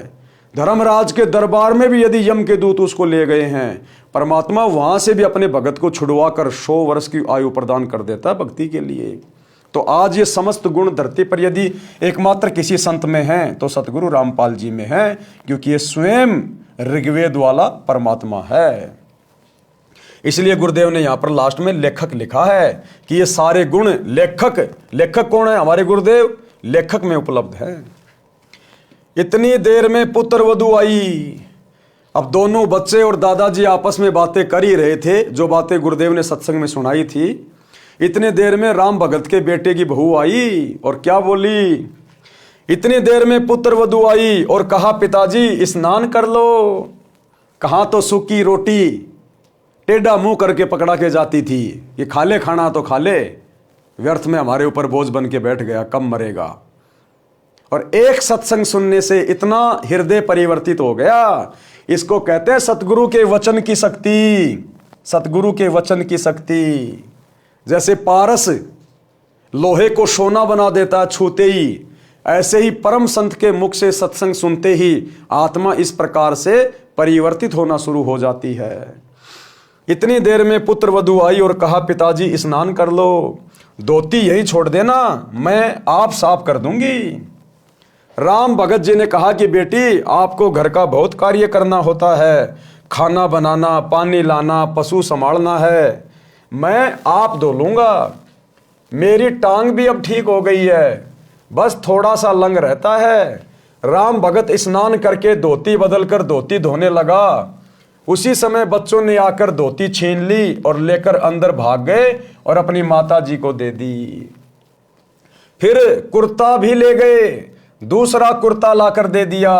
धर्मराज के दरबार में भी यदि यम के दूत उसको ले गए हैं, परमात्मा वहां से भी अपने भगत को छुड़वा कर 100 वर्ष की आयु प्रदान कर देता है भक्ति के लिए। तो आज ये समस्त गुण धरती पर यदि एकमात्र किसी संत में हैं तो सतगुरु रामपाल जी में है, क्योंकि ये स्वयं ऋग्वेद वाला परमात्मा है। इसलिए गुरुदेव ने यहां पर लास्ट में लेखक लिखा है कि ये सारे गुण लेखक कौन है? हमारे गुरुदेव लेखक में उपलब्ध है। इतनी देर में पुत्र वधू आई। अब दोनों बच्चे और दादाजी आपस में बातें कर ही रहे थे, जो बातें गुरुदेव ने सत्संग में सुनाई थी। इतने देर में राम भगत के बेटे की बहू आई और क्या बोली? इतनी देर में पुत्र वधू आई और कहा, पिताजी स्नान कर लो। कहाँ तो सूखी रोटी टेढ़ा मुंह करके पकड़ा के जाती थी, ये खा ले, खाना तो खा ले, व्यर्थ में हमारे ऊपर बोझ बन के बैठ गया, कब मरेगा। और एक सत्संग सुनने से इतना हृदय परिवर्तित हो गया। इसको कहते हैं सतगुरु के वचन की शक्ति। सतगुरु के वचन की शक्ति। जैसे पारस लोहे को सोना बना देता है छूते ही, ऐसे ही परम संत के मुख से सत्संग सुनते ही आत्मा इस प्रकार से परिवर्तित होना शुरू हो जाती है। इतनी देर में पुत्र वधू आई और कहा, पिताजी स्नान कर लो, धोती यही छोड़ देना, मैं आप साफ कर दूंगी। राम भगत जी ने कहा कि बेटी, आपको घर का बहुत कार्य करना होता है, खाना बनाना, पानी लाना, पशु संभालना है, मैं आप धो लूंगा। मेरी टांग भी अब ठीक हो गई है, बस थोड़ा सा लंग रहता है। राम भगत स्नान करके धोती बदलकर धोती धोने लगा। उसी समय बच्चों ने आकर धोती छीन ली और लेकर अंदर भाग गए और अपनी माता जी को दे दी। फिर कुर्ता भी ले गए, दूसरा कुर्ता लाकर दे दिया।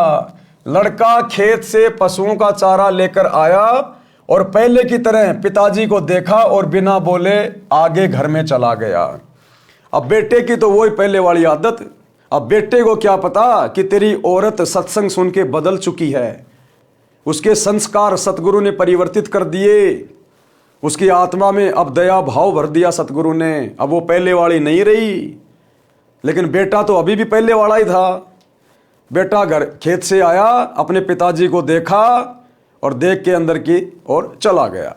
लड़का खेत से पशुओं का चारा लेकर आया और पहले की तरह पिताजी को देखा और बिना बोले आगे घर में चला गया। अब बेटे की तो वही पहले वाली आदत। अब बेटे को क्या पता कि तेरी औरत सत्संग सुन के बदल चुकी है। उसके संस्कार सतगुरु ने परिवर्तित कर दिए। उसकी आत्मा में अब दया भाव भर दिया सतगुरु ने। अब वो पहले वाली नहीं रही। लेकिन बेटा तो अभी भी पहले वाला ही था। बेटा घर खेत से आया, अपने पिताजी को देखा और देख के अंदर की ओर चला गया।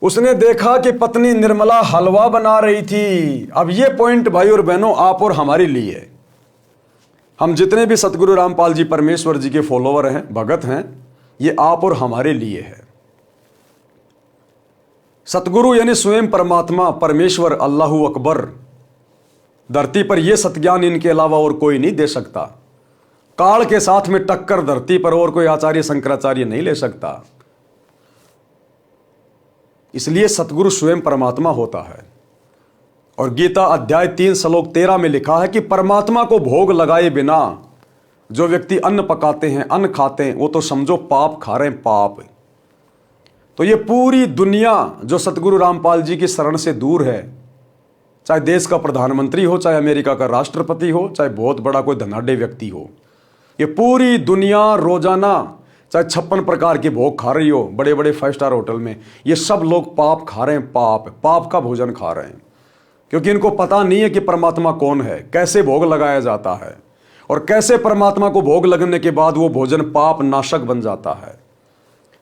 उसने देखा कि पत्नी निर्मला हलवा बना रही थी। अब ये पॉइंट भाई और बहनों आप और हमारे लिए, हम जितने भी सतगुरु रामपाल जी परमेश्वर जी के फॉलोवर हैं, भगत हैं, ये आप और हमारे लिए है। सतगुरु यानी स्वयं परमात्मा, परमेश्वर, अल्लाहू अकबर, धरती पर यह सत्ज्ञान इनके अलावा और कोई नहीं दे सकता। काल के साथ में टक्कर धरती पर और कोई आचार्य शंकराचार्य नहीं ले सकता। इसलिए सतगुरु स्वयं परमात्मा होता है। और गीता अध्याय 3 श्लोक 13 में लिखा है कि परमात्मा को भोग लगाए बिना जो व्यक्ति अन्न पकाते हैं, अन्न खाते हैं, वो तो समझो पाप खा रहे हैं, पाप। तो ये पूरी दुनिया जो सतगुरु रामपाल जी की शरण से दूर है, चाहे देश का प्रधानमंत्री हो, चाहे अमेरिका का राष्ट्रपति हो, चाहे बहुत बड़ा कोई धनाढ्य व्यक्ति हो, ये पूरी दुनिया रोजाना चाहे 56 प्रकार के भोग खा रही हो बड़े बड़े 5 स्टार होटल में, ये सब लोग पाप खा रहे हैं, पाप का भोजन खा रहे हैं। क्योंकि इनको पता नहीं है कि परमात्मा कौन है, कैसे भोग लगाया जाता है। और कैसे परमात्मा को भोग लगने के बाद वो भोजन पाप नाशक बन जाता है।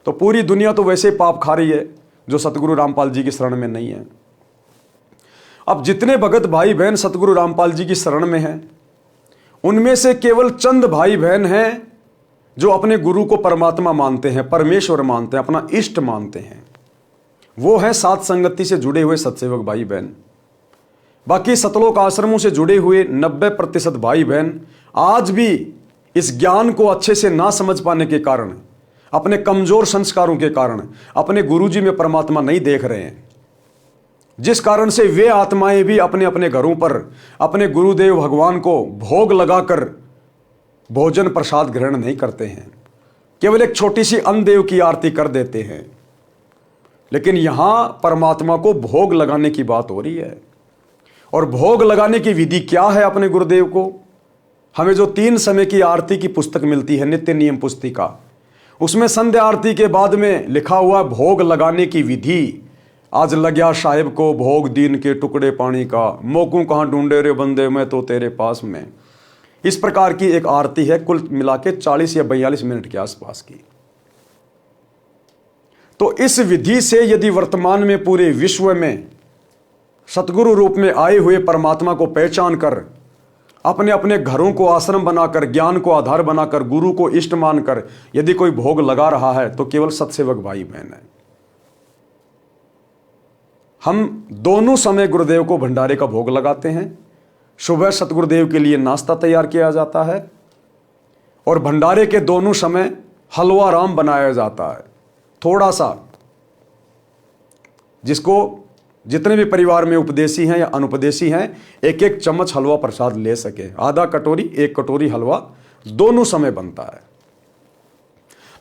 तो पूरी दुनिया तो वैसे पाप खा रही है जो सतगुरु रामपाल जी की शरण में नहीं है। अब जितने भगत भाई बहन सतगुरु रामपाल जी की शरण में हैं, उनमें से केवल चंद भाई बहन हैं जो अपने गुरु को परमात्मा मानते हैं, परमेश्वर मानते हैं, अपना इष्ट मानते हैं। वो है सात संगति से जुड़े हुए सत्सेवक भाई बहन। बाकी सतलोक आश्रमों से जुड़े हुए 90% भाई बहन आज भी इस ज्ञान को अच्छे से ना समझ पाने के कारण, अपने कमजोर संस्कारों के कारण अपने गुरुजी में परमात्मा नहीं देख रहे हैं, जिस कारण से वे आत्माएं भी अपने अपने घरों पर अपने गुरुदेव भगवान को भोग लगाकर भोजन प्रसाद ग्रहण नहीं करते हैं, केवल एक छोटी सी अन्नदेव की आरती कर देते हैं। लेकिन यहां परमात्मा को भोग लगाने की बात हो रही है। और भोग लगाने की विधि क्या है अपने गुरुदेव को? हमें जो 3 समय की आरती की पुस्तक मिलती है, नित्य नियम पुस्तिका, उसमें संध्या आरती के बाद में लिखा हुआ भोग लगाने की विधि। आज लग्या साहिब को भोग दीन के टुकड़े पानी का, मोकू कहाँ ढूंढे रे बंदे मैं तो तेरे पास में। इस प्रकार की एक आरती है, कुल मिला के 40 या 42 मिनट के आसपास की। तो इस विधि से यदि वर्तमान में पूरे विश्व में सतगुरु रूप में आए हुए परमात्मा को पहचान कर, अपने अपने घरों को आश्रम बनाकर, ज्ञान को आधार बनाकर, गुरु को इष्ट मानकर यदि कोई भोग लगा रहा है तो केवल सत्सेवक भाई बहन है। हम दोनों समय गुरुदेव को भंडारे का भोग लगाते हैं। सुबह सतगुरुदेव के लिए नाश्ता तैयार किया जाता है और भंडारे के दोनों समय हलवा राम बनाया जाता है। थोड़ा सा, जिसको जितने भी परिवार में उपदेशी हैं या अनुपदेशी हैं, एक एक चम्मच हलवा प्रसाद ले सके। आधा कटोरी, 1 कटोरी हलवा दोनों समय बनता है।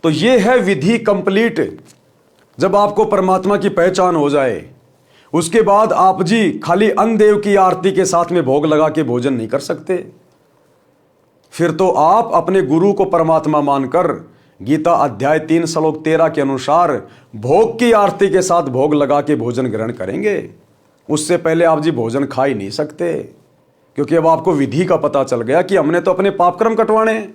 तो यह है विधि कंप्लीट। जब आपको परमात्मा की पहचान हो जाए, उसके बाद आप जी खाली अन्नदेव की आरती के साथ में भोग लगा के भोजन नहीं कर सकते। फिर तो आप अपने गुरु को परमात्मा मानकर गीता अध्याय 3 श्लोक 13 के अनुसार भोग की आरती के साथ भोग लगा के भोजन ग्रहण करेंगे। उससे पहले आप जी भोजन खा ही नहीं सकते, क्योंकि अब आपको विधि का पता चल गया कि हमने तो अपने पापकर्म कटवाने,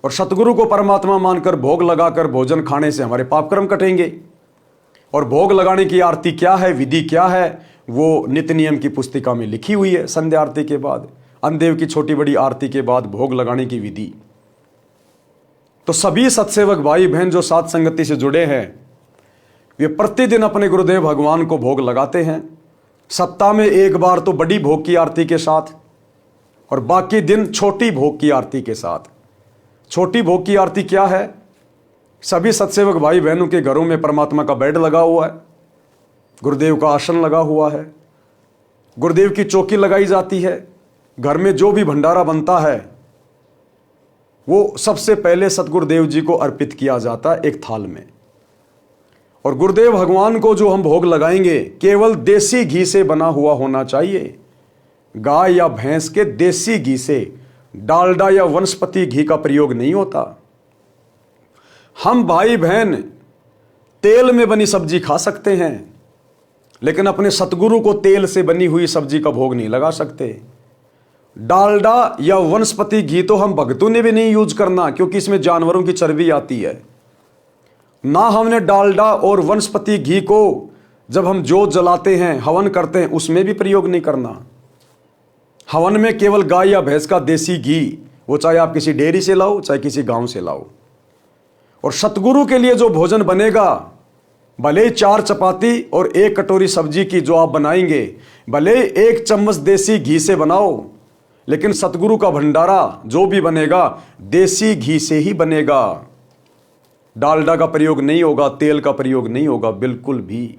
और सतगुरु को परमात्मा मानकर भोग लगाकर भोजन खाने से हमारे पापकर्म कटेंगे। और भोग लगाने की आरती क्या है, विधि क्या है, वो नित्य नियम की पुस्तिका में लिखी हुई है। संध्या आरती के बाद, अन्नदेव की छोटी बड़ी आरती के बाद भोग लगाने की विधि। तो सभी सत्सेवक भाई बहन जो सात संगति से जुड़े हैं, वे प्रतिदिन अपने गुरुदेव भगवान को भोग लगाते हैं। सप्ताह में 1 बार तो बड़ी भोग की आरती के साथ, और बाकी दिन छोटी भोग की आरती के साथ। छोटी भोग की आरती क्या है? सभी सत्सेवक भाई बहनों के घरों में परमात्मा का बेड लगा हुआ है, गुरुदेव का आसन लगा हुआ है, गुरुदेव की चौकी लगाई जाती है। घर में जो भी भंडारा बनता है वो सबसे पहले सतगुरुदेव जी को अर्पित किया जाता है एक थाल में। और गुरुदेव भगवान को जो हम भोग लगाएंगे केवल देसी घी से बना हुआ होना चाहिए, गाय या भैंस के देसी घी से। डालडा या वनस्पति घी का प्रयोग नहीं होता। हम भाई बहन तेल में बनी सब्जी खा सकते हैं, लेकिन अपने सतगुरु को तेल से बनी हुई सब्जी का भोग नहीं लगा सकते। डालडा या वनस्पति घी तो हम भक्तों ने भी नहीं यूज करना, क्योंकि इसमें जानवरों की चर्बी आती है। ना हमने डालडा और वनस्पति घी को जब हम जोत जलाते हैं, हवन करते हैं, उसमें भी प्रयोग नहीं करना। हवन में केवल गाय या भैंस का देसी घी, वो चाहे आप किसी डेयरी से लाओ चाहे किसी गांव से लाओ। और सतगुरु के लिए जो भोजन बनेगा, भले ही 4 चपाती और 1 कटोरी सब्जी की जो आप बनाएंगे, भले 1 चम्मच देसी घी से बनाओ, लेकिन सतगुरु का भंडारा जो भी बनेगा देसी घी से ही बनेगा। डालडा का प्रयोग नहीं होगा, तेल का प्रयोग नहीं होगा बिल्कुल भी।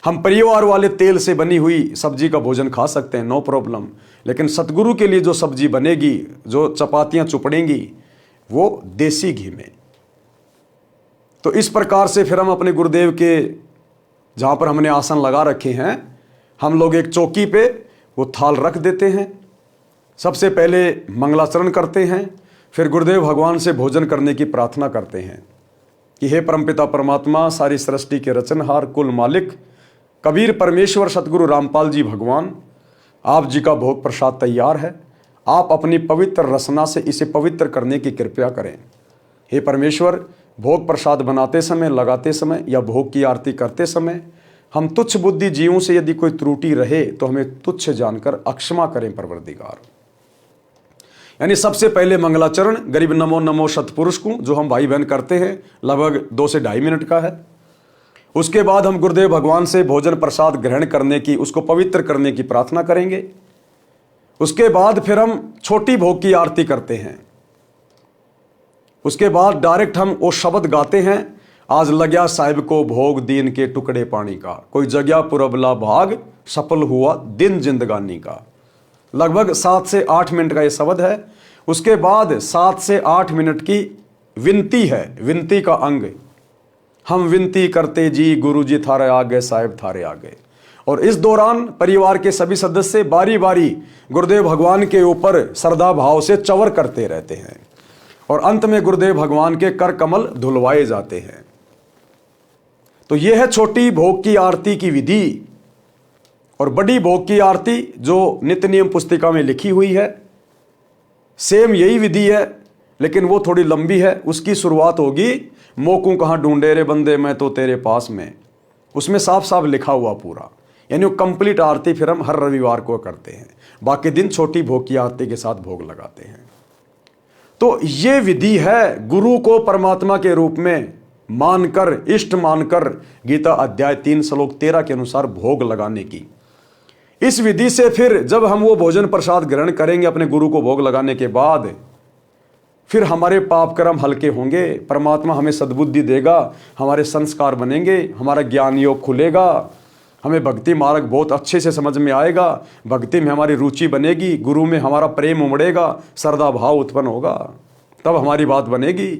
हम परिवार वाले तेल से बनी हुई सब्जी का भोजन खा सकते हैं, नो प्रॉब्लम, लेकिन सतगुरु के लिए जो सब्जी बनेगी, जो चपातियां चुपड़ेंगी, वो देसी घी में। तो इस प्रकार से फिर हम अपने गुरुदेव के जहाँ पर हमने आसन लगा रखे हैं, हम लोग एक चौकी पे वो थाल रख देते हैं। सबसे पहले मंगलाचरण करते हैं, फिर गुरुदेव भगवान से भोजन करने की प्रार्थना करते हैं कि हे परमपिता परमात्मा, सारी सृष्टि के रचनहार, कुल मालिक, कबीर परमेश्वर सतगुरु रामपाल जी भगवान, आप जी का भोग प्रसाद तैयार है। आप अपनी पवित्र रसना से इसे पवित्र करने की कृपया करें। हे परमेश्वर, भोग प्रसाद बनाते समय, लगाते समय या भोग की आरती करते समय हम तुच्छ बुद्धि जीवों से यदि कोई त्रुटि रहे तो हमें तुच्छ जानकर अक्षमा करें परवरदिगार। यानी सबसे पहले मंगलाचरण गरीब नमो नमो सतपुरुष को, जो हम भाई बहन करते हैं, लगभग 2 से 2.5 मिनट का है। उसके बाद हम गुरुदेव भगवान से भोजन प्रसाद ग्रहण करने की, उसको पवित्र करने की प्रार्थना करेंगे। उसके बाद फिर हम छोटी भोग की आरती करते हैं। उसके बाद डायरेक्ट हम वो शब्द गाते हैं, आज लग्या साहिब को भोग दीन के टुकड़े पानी का, कोई जगह पुरबला भाग सफल हुआ दिन जिंदगानी का। लगभग 7 से 8 मिनट का ये शब्द है। उसके बाद 7 से 8 मिनट की विनती है, विनती का अंग, हम विनती करते जी गुरु जी थारे आगे, साहिब थारे आगे। और इस दौरान परिवार के सभी सदस्य बारी बारी गुरुदेव भगवान के ऊपर श्रद्धा भाव से चवर करते रहते हैं और अंत में गुरुदेव भगवान के कर कमल धुलवाए जाते हैं। तो यह है छोटी भोग की आरती की विधि। और बड़ी भोग की आरती जो नित्य नियम पुस्तिका में लिखी हुई है, सेम यही विधि है, लेकिन वो थोड़ी लंबी है। उसकी शुरुआत होगी, मोकू कहाँ ढूंढे रे बंदे मैं तो तेरे पास में। उसमें साफ साफ लिखा हुआ पूरा, यानी वो कंप्लीट आरती फिर हम हर रविवार को करते हैं। बाकी दिन छोटी भोग की आरती के साथ भोग लगाते हैं। तो ये विधि है गुरु को परमात्मा के रूप में मानकर, इष्ट मानकर गीता अध्याय 3 श्लोक 13 के अनुसार भोग लगाने की। इस विधि से फिर जब हम वो भोजन प्रसाद ग्रहण करेंगे अपने गुरु को भोग लगाने के बाद, फिर हमारे पाप कर्म हल्के होंगे, परमात्मा हमें सद्बुद्धि देगा, हमारे संस्कार बनेंगे, हमारा ज्ञान योग खुलेगा, हमें भक्ति मार्ग बहुत अच्छे से समझ में आएगा, भक्ति में हमारी रुचि बनेगी, गुरु में हमारा प्रेम उमड़ेगा, श्रद्धा भाव उत्पन्न होगा, तब हमारी बात बनेगी।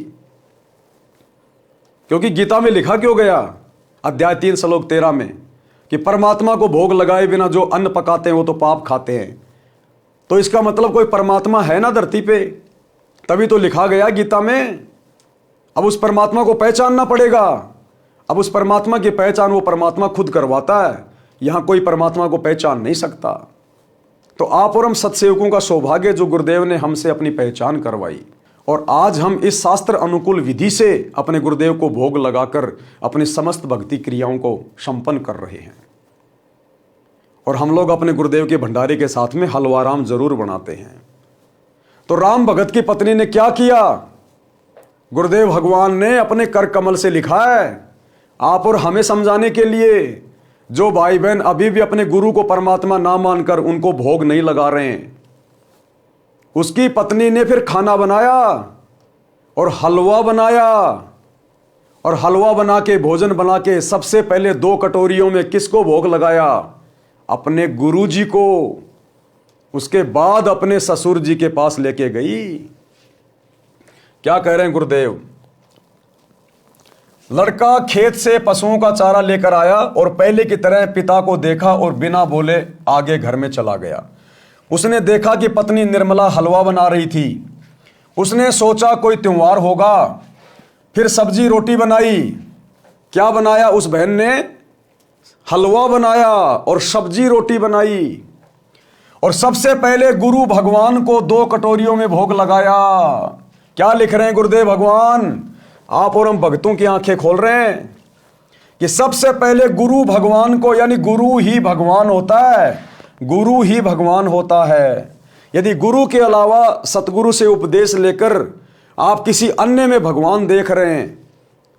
क्योंकि गीता में लिखा क्यों गया अध्याय 3 श्लोक 13 में कि परमात्मा को भोग लगाए बिना जो अन्न पकाते हैं वो तो पाप खाते हैं। तो इसका मतलब कोई परमात्मा है ना धरती पे, तभी तो लिखा गया गीता में। अब उस परमात्मा को पहचानना पड़ेगा। अब उस परमात्मा की पहचान वो परमात्मा खुद करवाता है, यहां कोई परमात्मा को पहचान नहीं सकता। तो आप और हम सत्सेवकों का सौभाग्य जो गुरुदेव ने हमसे अपनी पहचान करवाई, और आज हम इस शास्त्र अनुकूल विधि से अपने गुरुदेव को भोग लगाकर अपनी समस्त भक्ति क्रियाओं को संपन्न कर रहे हैं। और हम लोग अपने गुरुदेव के भंडारे के साथ में हलवा राम जरूर बनाते हैं। तो राम भगत की पत्नी ने क्या किया, गुरुदेव भगवान ने अपने कर कमल से लिखा है आप और हमें समझाने के लिए, जो भाई बहन अभी भी अपने गुरु को परमात्मा ना मानकर उनको भोग नहीं लगा रहे हैं। उसकी पत्नी ने फिर खाना बनाया और हलवा बनाया, और हलवा बना के, भोजन बना के सबसे पहले 2 कटोरियों में किसको भोग लगाया, अपने गुरु जी को। उसके बाद अपने ससुर जी के पास लेके गई। क्या कह रहे हैं गुरुदेव, लड़का खेत से पशुओं का चारा लेकर आया और पहले की तरह पिता को देखा और बिना बोले आगे घर में चला गया। उसने देखा कि पत्नी निर्मला हलवा बना रही थी। उसने सोचा कोई त्योहार होगा, फिर सब्जी रोटी बनाई। क्या बनाया उस बहन ने, हलवा बनाया और सब्जी रोटी बनाई, और सबसे पहले गुरु भगवान को 2 कटोरियों में भोग लगाया। क्या लिख रहे हैं गुरुदेव भगवान, आप और हम भक्तों की आंखें खोल रहे हैं कि सबसे पहले गुरु भगवान को, यानी गुरु ही भगवान होता है, गुरु ही भगवान होता है। यदि गुरु के अलावा सतगुरु से उपदेश लेकर आप किसी अन्य में भगवान देख रहे हैं,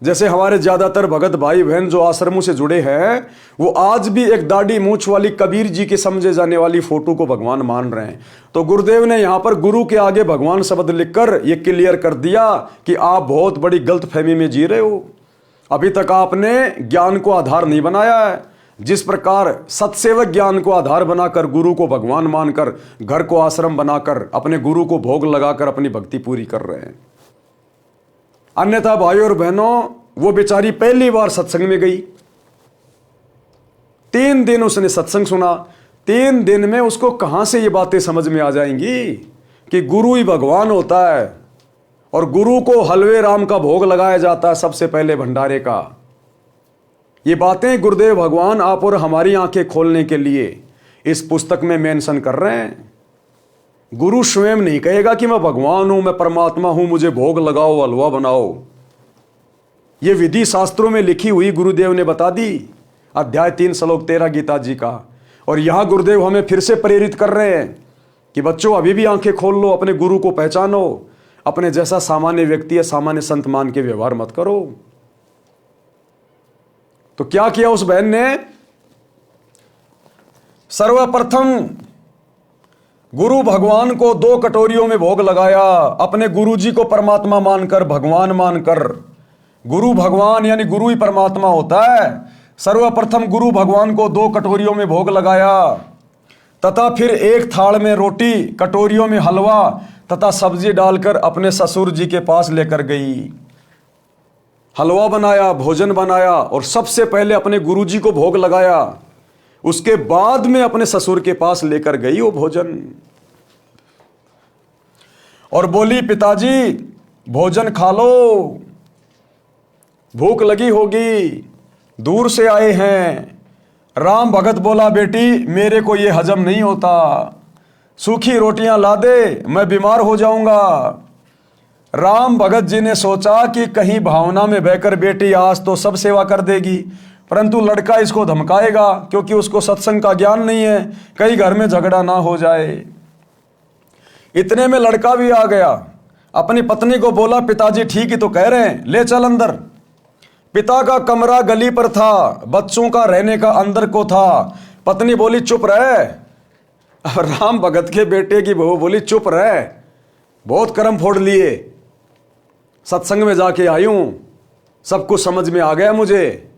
जैसे हमारे ज्यादातर भगत भाई बहन जो आश्रमों से जुड़े हैं, वो आज भी एक दाढ़ी मूंछ वाली कबीर जी के समझे जाने वाली फोटो को भगवान मान रहे हैं। तो गुरुदेव ने यहां पर गुरु के आगे भगवान शब्द लिखकर ये क्लियर कर दिया कि आप बहुत बड़ी गलतफहमी में जी रहे हो। अभी तक आपने ज्ञान को आधार नहीं बनाया है। जिस प्रकार सत्सेवक ज्ञान को आधार बनाकर, गुरु को भगवान मानकर, घर को आश्रम बनाकर अपने गुरु को भोग लगाकर अपनी भक्ति पूरी कर रहे हैं। अन्यथा भाइयों और बहनों, वो बेचारी पहली बार सत्संग में गई, 3 दिन उसने सत्संग सुना। 3 दिन में उसको कहां से ये बातें समझ में आ जाएंगी कि गुरु ही भगवान होता है और गुरु को हलवे राम का भोग लगाया जाता है सबसे पहले भंडारे का। ये बातें गुरुदेव भगवान आप और हमारी आंखें खोलने के लिए इस पुस्तक में मेंशन कर रहे हैं। गुरु स्वयं नहीं कहेगा कि मैं भगवान हूं, मैं परमात्मा हूं, मुझे भोग लगाओ, हलवा बनाओ। ये विधि शास्त्रों में लिखी हुई गुरुदेव ने बता दी, अध्याय 3 श्लोक 13 गीता जी का। और यहां गुरुदेव हमें फिर से प्रेरित कर रहे हैं कि बच्चों अभी भी आंखें खोल लो, अपने गुरु को पहचानो, अपने जैसा सामान्य व्यक्ति है सामान्य संत मान के व्यवहार मत करो। तो क्या किया उस बहन ने? सर्वप्रथम गुरु भगवान को 2 कटोरियों में भोग लगाया, अपने गुरु जी को परमात्मा मानकर, भगवान मानकर। गुरु भगवान यानी गुरु ही परमात्मा होता है। सर्वप्रथम गुरु भगवान को 2 कटोरियों में भोग लगाया तथा फिर एक थाल में रोटी, कटोरियों में हलवा तथा सब्जी डालकर अपने ससुर जी के पास लेकर गई। हलवा बनाया, भोजन बनाया और सबसे पहले अपने गुरु जी को भोग लगाया, उसके बाद में अपने ससुर के पास लेकर गई वो भोजन और बोली, पिताजी भोजन खा लो, भूख लगी होगी, दूर से आए हैं। राम भगत बोला, बेटी मेरे को ये हजम नहीं होता, सूखी रोटियां ला दे, मैं बीमार हो जाऊंगा। राम भगत जी ने सोचा कि कहीं भावना में बहकर बेटी आज तो सब सेवा कर देगी, परंतु लड़का इसको धमकाएगा क्योंकि उसको सत्संग का ज्ञान नहीं है, कहीं घर में झगड़ा ना हो जाए। इतने में लड़का भी आ गया, अपनी पत्नी को बोला, पिताजी ठीक ही तो कह रहे हैं, ले चल अंदर। पिता का कमरा गली पर था, बच्चों का रहने का अंदर को था। पत्नी बोली, चुप रहे। राम भगत के बेटे की बहू बोली, चुप रहे, बहुत कर्म फोड़ लिए, सत्संग में जाके आई हूं, सब कुछ समझ में आ गया मुझे।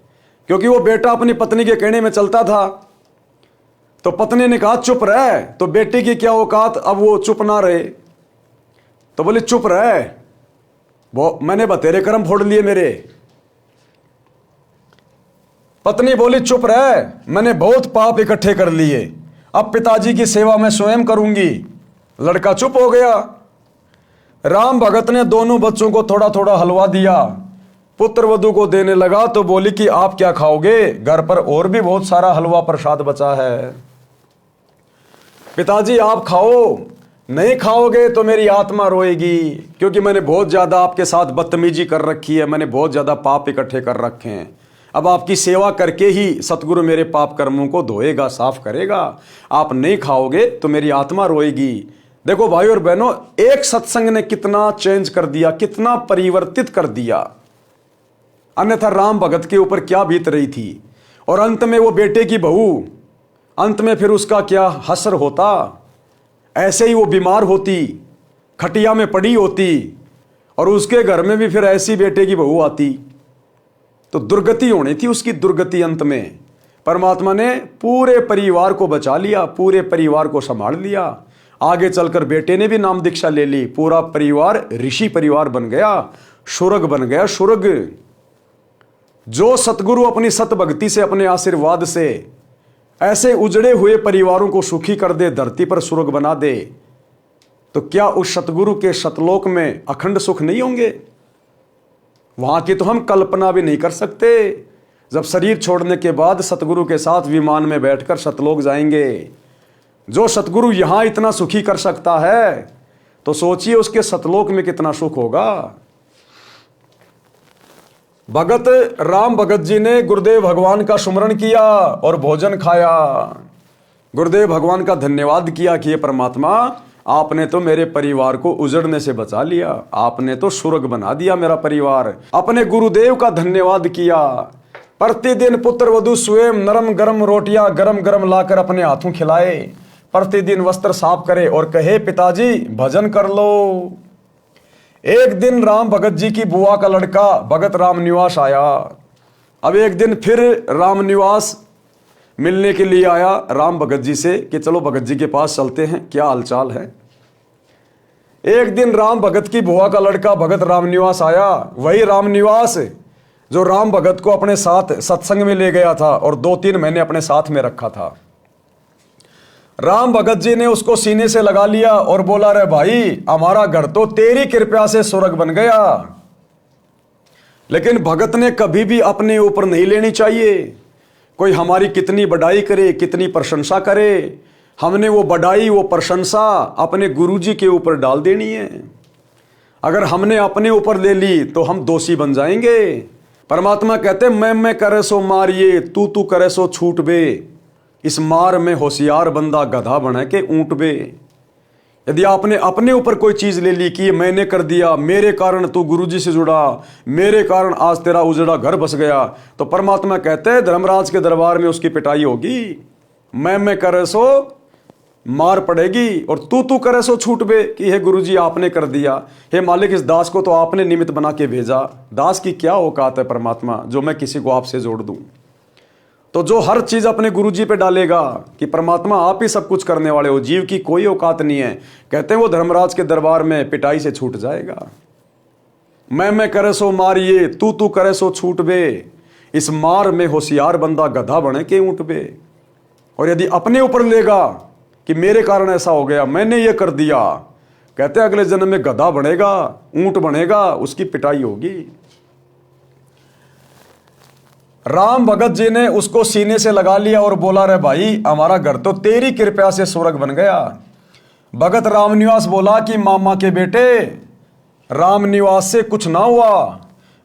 क्योंकि वो बेटा अपनी पत्नी के कहने में चलता था। तो पत्नी ने कहा चुप रहे, तो बेटे की क्या औकात, अब वो चुप ना रहे तो बोले चुप रहे, वो मैंने बतेरे कर्म फोड़ लिए मेरे। पत्नी बोली चुप रहे, मैंने बहुत पाप इकट्ठे कर लिए, अब पिताजी की सेवा मैं स्वयं करूंगी। लड़का चुप हो गया। राम भगत ने दोनों बच्चों को थोड़ा थोड़ा हलवा दिया, पुत्र वधू को देने लगा तो बोली कि आप क्या खाओगे, घर पर और भी बहुत सारा हलवा प्रसाद बचा है, पिताजी आप खाओ, नहीं खाओगे तो मेरी आत्मा रोएगी, क्योंकि मैंने बहुत ज्यादा आपके साथ बदतमीजी कर रखी है, मैंने बहुत ज्यादा पाप इकट्ठे कर रखे हैं। अब आपकी सेवा करके ही सतगुरु मेरे पाप कर्मों को धोएगा, साफ करेगा। आप नहीं खाओगे तो मेरी आत्मा रोएगी। देखो भाई और बहनों, एक सत्संग ने कितना चेंज कर दिया, कितना परिवर्तित कर दिया। अन्यथा राम भगत के ऊपर क्या बीत रही थी। और अंत में वो बेटे की बहू, अंत में फिर उसका क्या हसर होता। ऐसे ही वो बीमार होती, खटिया में पड़ी होती और उसके घर में भी फिर ऐसी बेटे की बहू आती, तो दुर्गति होनी थी उसकी, दुर्गति। अंत में परमात्मा ने पूरे परिवार को बचा लिया, पूरे परिवार को संभाल लिया। आगे चलकर बेटे ने भी नाम दीक्षा ले ली, पूरा परिवार ऋषि परिवार बन गया, शुरग बन गया, शुरग। जो सतगुरु अपनी सत भक्ति से, अपने आशीर्वाद से ऐसे उजड़े हुए परिवारों को सुखी कर दे, धरती पर सुर्ग बना दे, तो क्या उस सतगुरु के सतलोक में अखंड सुख नहीं होंगे? वहां की तो हम कल्पना भी नहीं कर सकते। जब शरीर छोड़ने के बाद सतगुरु के साथ विमान में बैठकर सतलोक जाएंगे। जो सतगुरु यहां इतना सुखी कर सकता है तो सोचिए उसके सतलोक में कितना सुख होगा। भगत राम भगत जी ने गुरुदेव भगवान का सुमरण किया और भोजन खाया। गुरुदेव भगवान का धन्यवाद किया कि ये परमात्मा, आपने तो मेरे परिवार को उजड़ने से बचा लिया, आपने तो स्वर्ग बना दिया मेरा परिवार। अपने गुरुदेव का धन्यवाद किया। प्रतिदिन पुत्र वधू स्वयं नरम गरम रोटियां गरम गरम लाकर अपने हाथों खिलाए, प्रतिदिन वस्त्र साफ करे और कहे पिताजी भजन कर लो। एक दिन राम भगत जी की बुआ का लड़का भगत राम निवास आया। अब एक दिन फिर राम निवास मिलने के लिए आया राम भगत जी से कि चलो भगत जी के पास चलते हैं, क्या हालचाल है। एक दिन राम भगत की बुआ का लड़का भगत राम निवास आया, वही राम निवास जो राम भगत को अपने साथ सत्संग में ले गया था और 2-3 महीने अपने साथ में रखा था। राम भगत जी ने उसको सीने से लगा लिया और बोला, रे भाई हमारा घर तो तेरी कृपा से स्वर्ग बन गया। लेकिन भगत ने कभी भी अपने ऊपर नहीं लेनी चाहिए। कोई हमारी कितनी बड़ाई करे, कितनी प्रशंसा करे, हमने वो बढ़ाई, वो प्रशंसा अपने गुरुजी के ऊपर डाल देनी है। अगर हमने अपने ऊपर ले ली तो हम दोषी बन जाएंगे। परमात्मा कहते मैं करे सो मारिए, तू करे सो छूट बे। इस मार में होशियार बंदा गधा बने के ऊंट बे। यदि आपने अपने ऊपर कोई चीज ले ली कि ये मैंने कर दिया, मेरे कारण तू गुरुजी से जुड़ा, मेरे कारण आज तेरा उजड़ा घर बस गया, तो परमात्मा कहते हैं धर्मराज के दरबार में उसकी पिटाई होगी। मैं करे सो मार पड़ेगी और तू करे सो छूट बे कि हे गुरुजी आपने कर दिया, हे मालिक इस दास को तो आपने निमित्त बना के भेजा। दास की क्या औकात है परमात्मा जो मैं किसी को आपसे जोड़ दूं। तो जो हर चीज अपने गुरुजी पे डालेगा कि परमात्मा आप ही सब कुछ करने वाले हो, जीव की कोई औकात नहीं है, कहते हैं वो धर्मराज के दरबार में पिटाई से छूट जाएगा। मैं करे सो मारिए, तू करे सो छूट बे। इस मार में होशियार बंदा गधा बने के ऊंट बे। और यदि अपने ऊपर लेगा कि मेरे कारण ऐसा हो गया, मैंने ये कर दिया, कहते हैं अगले जन्म में गधा बनेगा, ऊंट बनेगा, उसकी पिटाई होगी। राम भगत जी ने उसको सीने से लगा लिया और बोला रे भाई हमारा घर तो तेरी कृपा से स्वर्ग बन गया। भगत रामनिवास बोला कि मामा के बेटे रामनिवास से कुछ ना हुआ,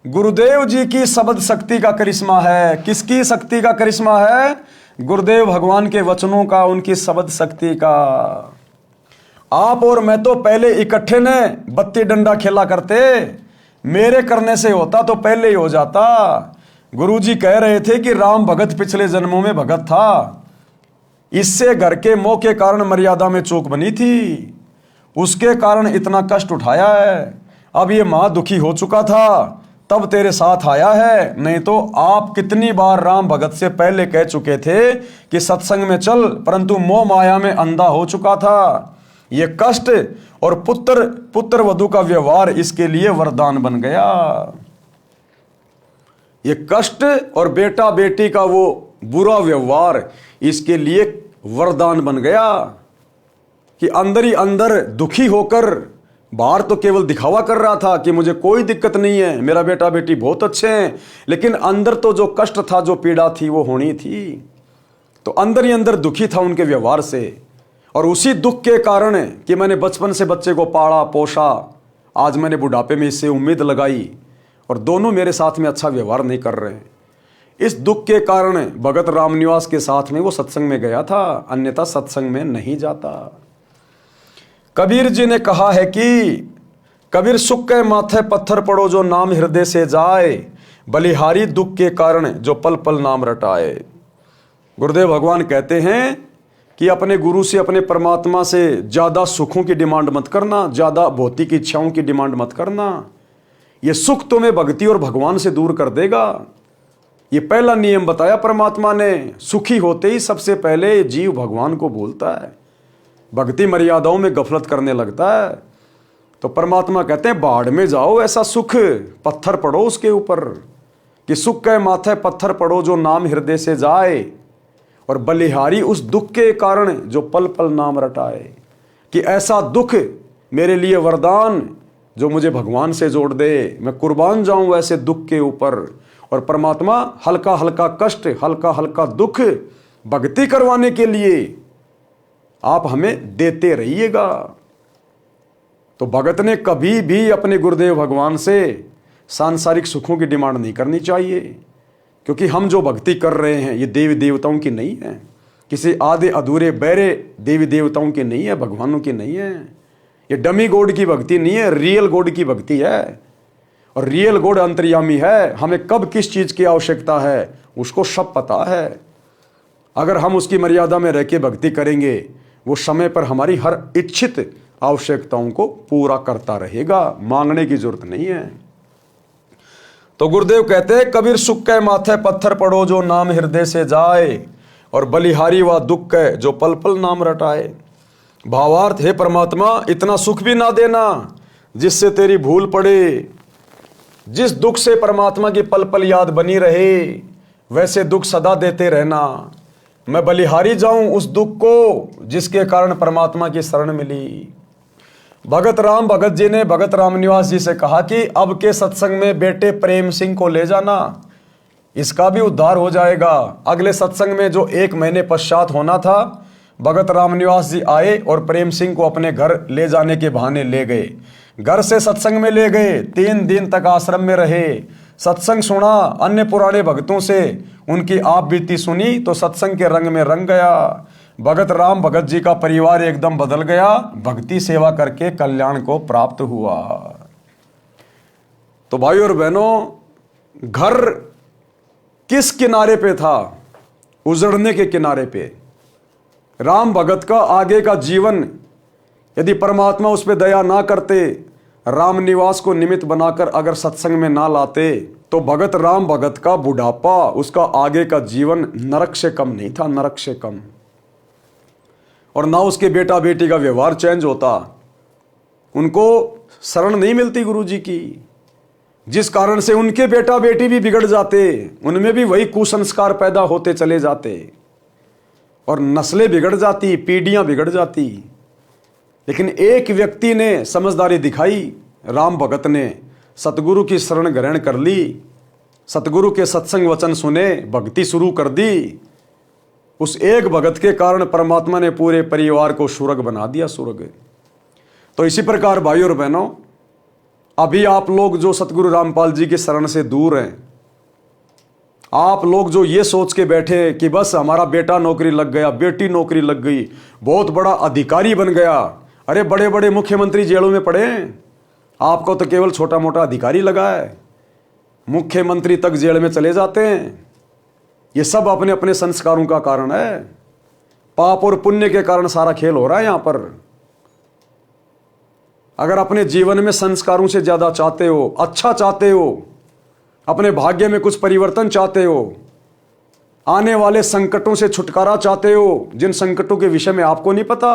गुरुदेव जी की शब्द शक्ति का करिश्मा है। किसकी शक्ति का करिश्मा है? गुरुदेव भगवान के वचनों का, उनकी शब्द शक्ति का। आप और मैं तो पहले इकट्ठे ने बत्ती डंडा खेला करते, मेरे करने से होता तो पहले ही हो जाता। गुरुजी कह रहे थे कि राम भगत पिछले जन्मों में भगत था, इससे घर के मोह के कारण मर्यादा में चूक बनी थी, उसके कारण इतना कष्ट उठाया है। अब ये मां दुखी हो चुका था तब तेरे साथ आया है, नहीं तो आप कितनी बार राम भगत से पहले कह चुके थे कि सत्संग में चल, परंतु मोह माया में अंधा हो चुका था। ये कष्ट और पुत्र वधू का व्यवहार इसके लिए वरदान बन गया। ये कष्ट और बेटा बेटी का वो बुरा व्यवहार इसके लिए वरदान बन गया कि अंदर ही अंदर दुखी होकर, बाहर तो केवल दिखावा कर रहा था कि मुझे कोई दिक्कत नहीं है, मेरा बेटा बेटी बहुत अच्छे हैं, लेकिन अंदर तो जो कष्ट था, जो पीड़ा थी वो होनी थी। तो अंदर ही अंदर दुखी था उनके व्यवहार से। और उसी दुख के कारण कि मैंने बचपन से बच्चे को पाला पोसा, आज मैंने बुढ़ापे में इससे उम्मीद लगाई और दोनों मेरे साथ में अच्छा व्यवहार नहीं कर रहे हैं, इस दुख के कारण भगत रामनिवास के साथ में वो सत्संग में गया था, अन्यथा सत्संग में नहीं जाता। कबीर जी ने कहा है कि कबीर सुख के माथे पत्थर पड़ो जो नाम हृदय से जाए, बलिहारी दुख के कारण जो पल पल नाम रटाए। गुरुदेव भगवान कहते हैं कि अपने गुरु से, अपने परमात्मा से ज़्यादा सुखों की डिमांड मत करना, ज़्यादा भौतिक इच्छाओं की डिमांड मत करना। ये सुख तुम्हें भक्ति और भगवान से दूर कर देगा। ये पहला नियम बताया परमात्मा ने। सुखी होते ही सबसे पहले जीव भगवान को भूलता है, भक्ति मर्यादाओं में गफलत करने लगता है। तो परमात्मा कहते हैं बाढ़ में जाओ, ऐसा सुख पत्थर पड़ो उसके ऊपर, कि सुख के माथे पत्थर पड़ो जो नाम हृदय से जाए, और बलिहारी उस दुख के कारण जो पल पल नाम रटाए। कि ऐसा दुख मेरे लिए वरदान जो मुझे भगवान से जोड़ दे, मैं कुर्बान जाऊं ऐसे दुख के ऊपर। और परमात्मा हल्का हल्का कष्ट, हल्का हल्का दुख भक्ति करवाने के लिए आप हमें देते रहिएगा। तो भगत ने कभी भी अपने गुरुदेव भगवान से सांसारिक सुखों की डिमांड नहीं करनी चाहिए, क्योंकि हम जो भक्ति कर रहे हैं ये देवी देवताओं की नहीं है, किसी आधे अधूरे बहरे देवी देवताओं की नहीं है, भगवानों की नहीं है। ये डमी गॉड की भक्ति नहीं है, रियल गॉड की भक्ति है। और रियल गॉड अंतर्यामी है, हमें कब किस चीज़ की आवश्यकता है उसको सब पता है। अगर हम उसकी मर्यादा में रह के भक्ति करेंगे, वो समय पर हमारी हर इच्छित आवश्यकताओं को पूरा करता रहेगा, मांगने की जरूरत नहीं है। तो गुरुदेव कहते हैं कबीर सुख के माथे पत्थर पड़ो जो नाम हृदय से जाए, और बलिहारी व दुख के जो पल पल नाम रटाए। भावार्थ, हे परमात्मा इतना सुख भी ना देना जिससे तेरी भूल पड़े। जिस दुख से परमात्मा की पल पल याद बनी रहे, वैसे दुख सदा देते रहना। मैं बलिहारी जाऊं उस दुख को जिसके कारण परमात्मा की शरण मिली। भगत राम भगत जी ने भगत रामनिवास जी से कहा कि अब के सत्संग में बेटे प्रेम सिंह को ले जाना, इसका भी उद्धार हो जाएगा। अगले सत्संग में जो 1 महीने पश्चात होना था, भगत रामनिवास जी आए और प्रेम सिंह को अपने घर ले जाने के बहाने ले गए। घर से सत्संग में ले गए। 3 दिन तक आश्रम में रहे, सत्संग सुना, अन्य पुराने भक्तों से उनकी आप बीती सुनी तो सत्संग के रंग में रंग गया। भगत राम भगत जी का परिवार एकदम बदल गया। भक्ति सेवा करके कल्याण को प्राप्त हुआ। तो भाइयों और बहनों, घर किस किनारे पे था? उजड़ने के किनारे पे। राम भगत का आगे का जीवन यदि परमात्मा उस पर दया ना करते, रामनिवास को निमित्त बनाकर अगर सत्संग में ना लाते, तो भगत राम भगत का बुढ़ापा, उसका आगे का जीवन नरक से कम नहीं था, नरक से कम। और ना उसके बेटा बेटी का व्यवहार चेंज होता, उनको शरण नहीं मिलती गुरु जी की, जिस कारण से उनके बेटा बेटी भी बिगड़ जाते, उनमें भी वही कुसंस्कार पैदा होते चले जाते और नस्लें बिगड़ जाती, पीढ़ियां बिगड़ जाती। लेकिन एक व्यक्ति ने समझदारी दिखाई, राम भगत ने सतगुरु की शरण ग्रहण कर ली, सतगुरु के सत्संग वचन सुने, भक्ति शुरू कर दी। उस एक भगत के कारण परमात्मा ने पूरे परिवार को स्वर्ग बना दिया, स्वर्ग। तो इसी प्रकार भाइयों और बहनों, अभी आप लोग जो सतगुरु रामपाल जी की शरण से दूर हैं, आप लोग जो ये सोच के बैठे कि बस हमारा बेटा नौकरी लग गया, बेटी नौकरी लग गई, बहुत बड़ा अधिकारी बन गया, अरे बड़े बड़े मुख्यमंत्री जेलों में पड़े हैं, आपको तो केवल छोटा मोटा अधिकारी लगा है, मुख्यमंत्री तक जेल में चले जाते हैं। ये सब अपने अपने संस्कारों का कारण है। पाप और पुण्य के कारण सारा खेल हो रहा है यहां पर। अगर अपने जीवन में संस्कारों से ज्यादा चाहते हो, अच्छा चाहते हो, अपने भाग्य में कुछ परिवर्तन चाहते हो, आने वाले संकटों से छुटकारा चाहते हो, जिन संकटों के विषय में आपको नहीं पता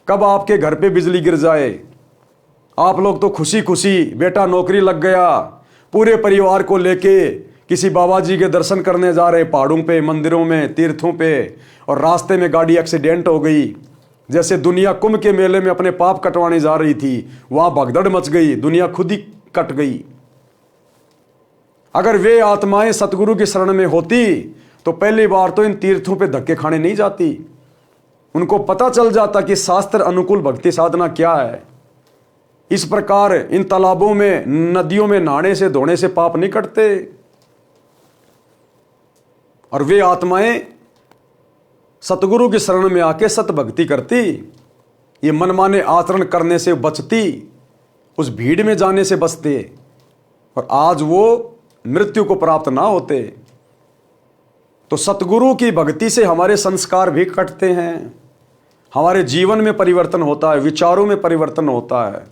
कब आपके घर पे बिजली गिर जाए, आप लोग तो खुशी खुशी बेटा नौकरी लग गया, पूरे परिवार को लेके किसी बाबा जी के दर्शन करने जा रहे, पहाड़ों पे, मंदिरों में, तीर्थों पे, और रास्ते में गाड़ी एक्सीडेंट हो गई। जैसे दुनिया कुंभ के मेले में अपने पाप कटवाने जा रही थी, वहां भगदड़ मच गई, दुनिया खुद ही कट गई। अगर वे आत्माएं सतगुरु की शरण में होती तो पहली बार तो इन तीर्थों पे धक्के खाने नहीं जाती। उनको पता चल जाता कि शास्त्र अनुकूल भक्ति साधना क्या है। इस प्रकार इन तालाबों में, नदियों में नहाने से, धोने से पाप नहीं कटते। और वे आत्माएं सतगुरु की शरण में आके सत भक्ति करती, ये मनमाने आचरण करने से बचती, उस भीड़ में जाने से बचते, और आज वो मृत्यु को प्राप्त ना होते। तो सतगुरु की भक्ति से हमारे संस्कार भी कटते हैं, हमारे जीवन में परिवर्तन होता है, विचारों में परिवर्तन होता है।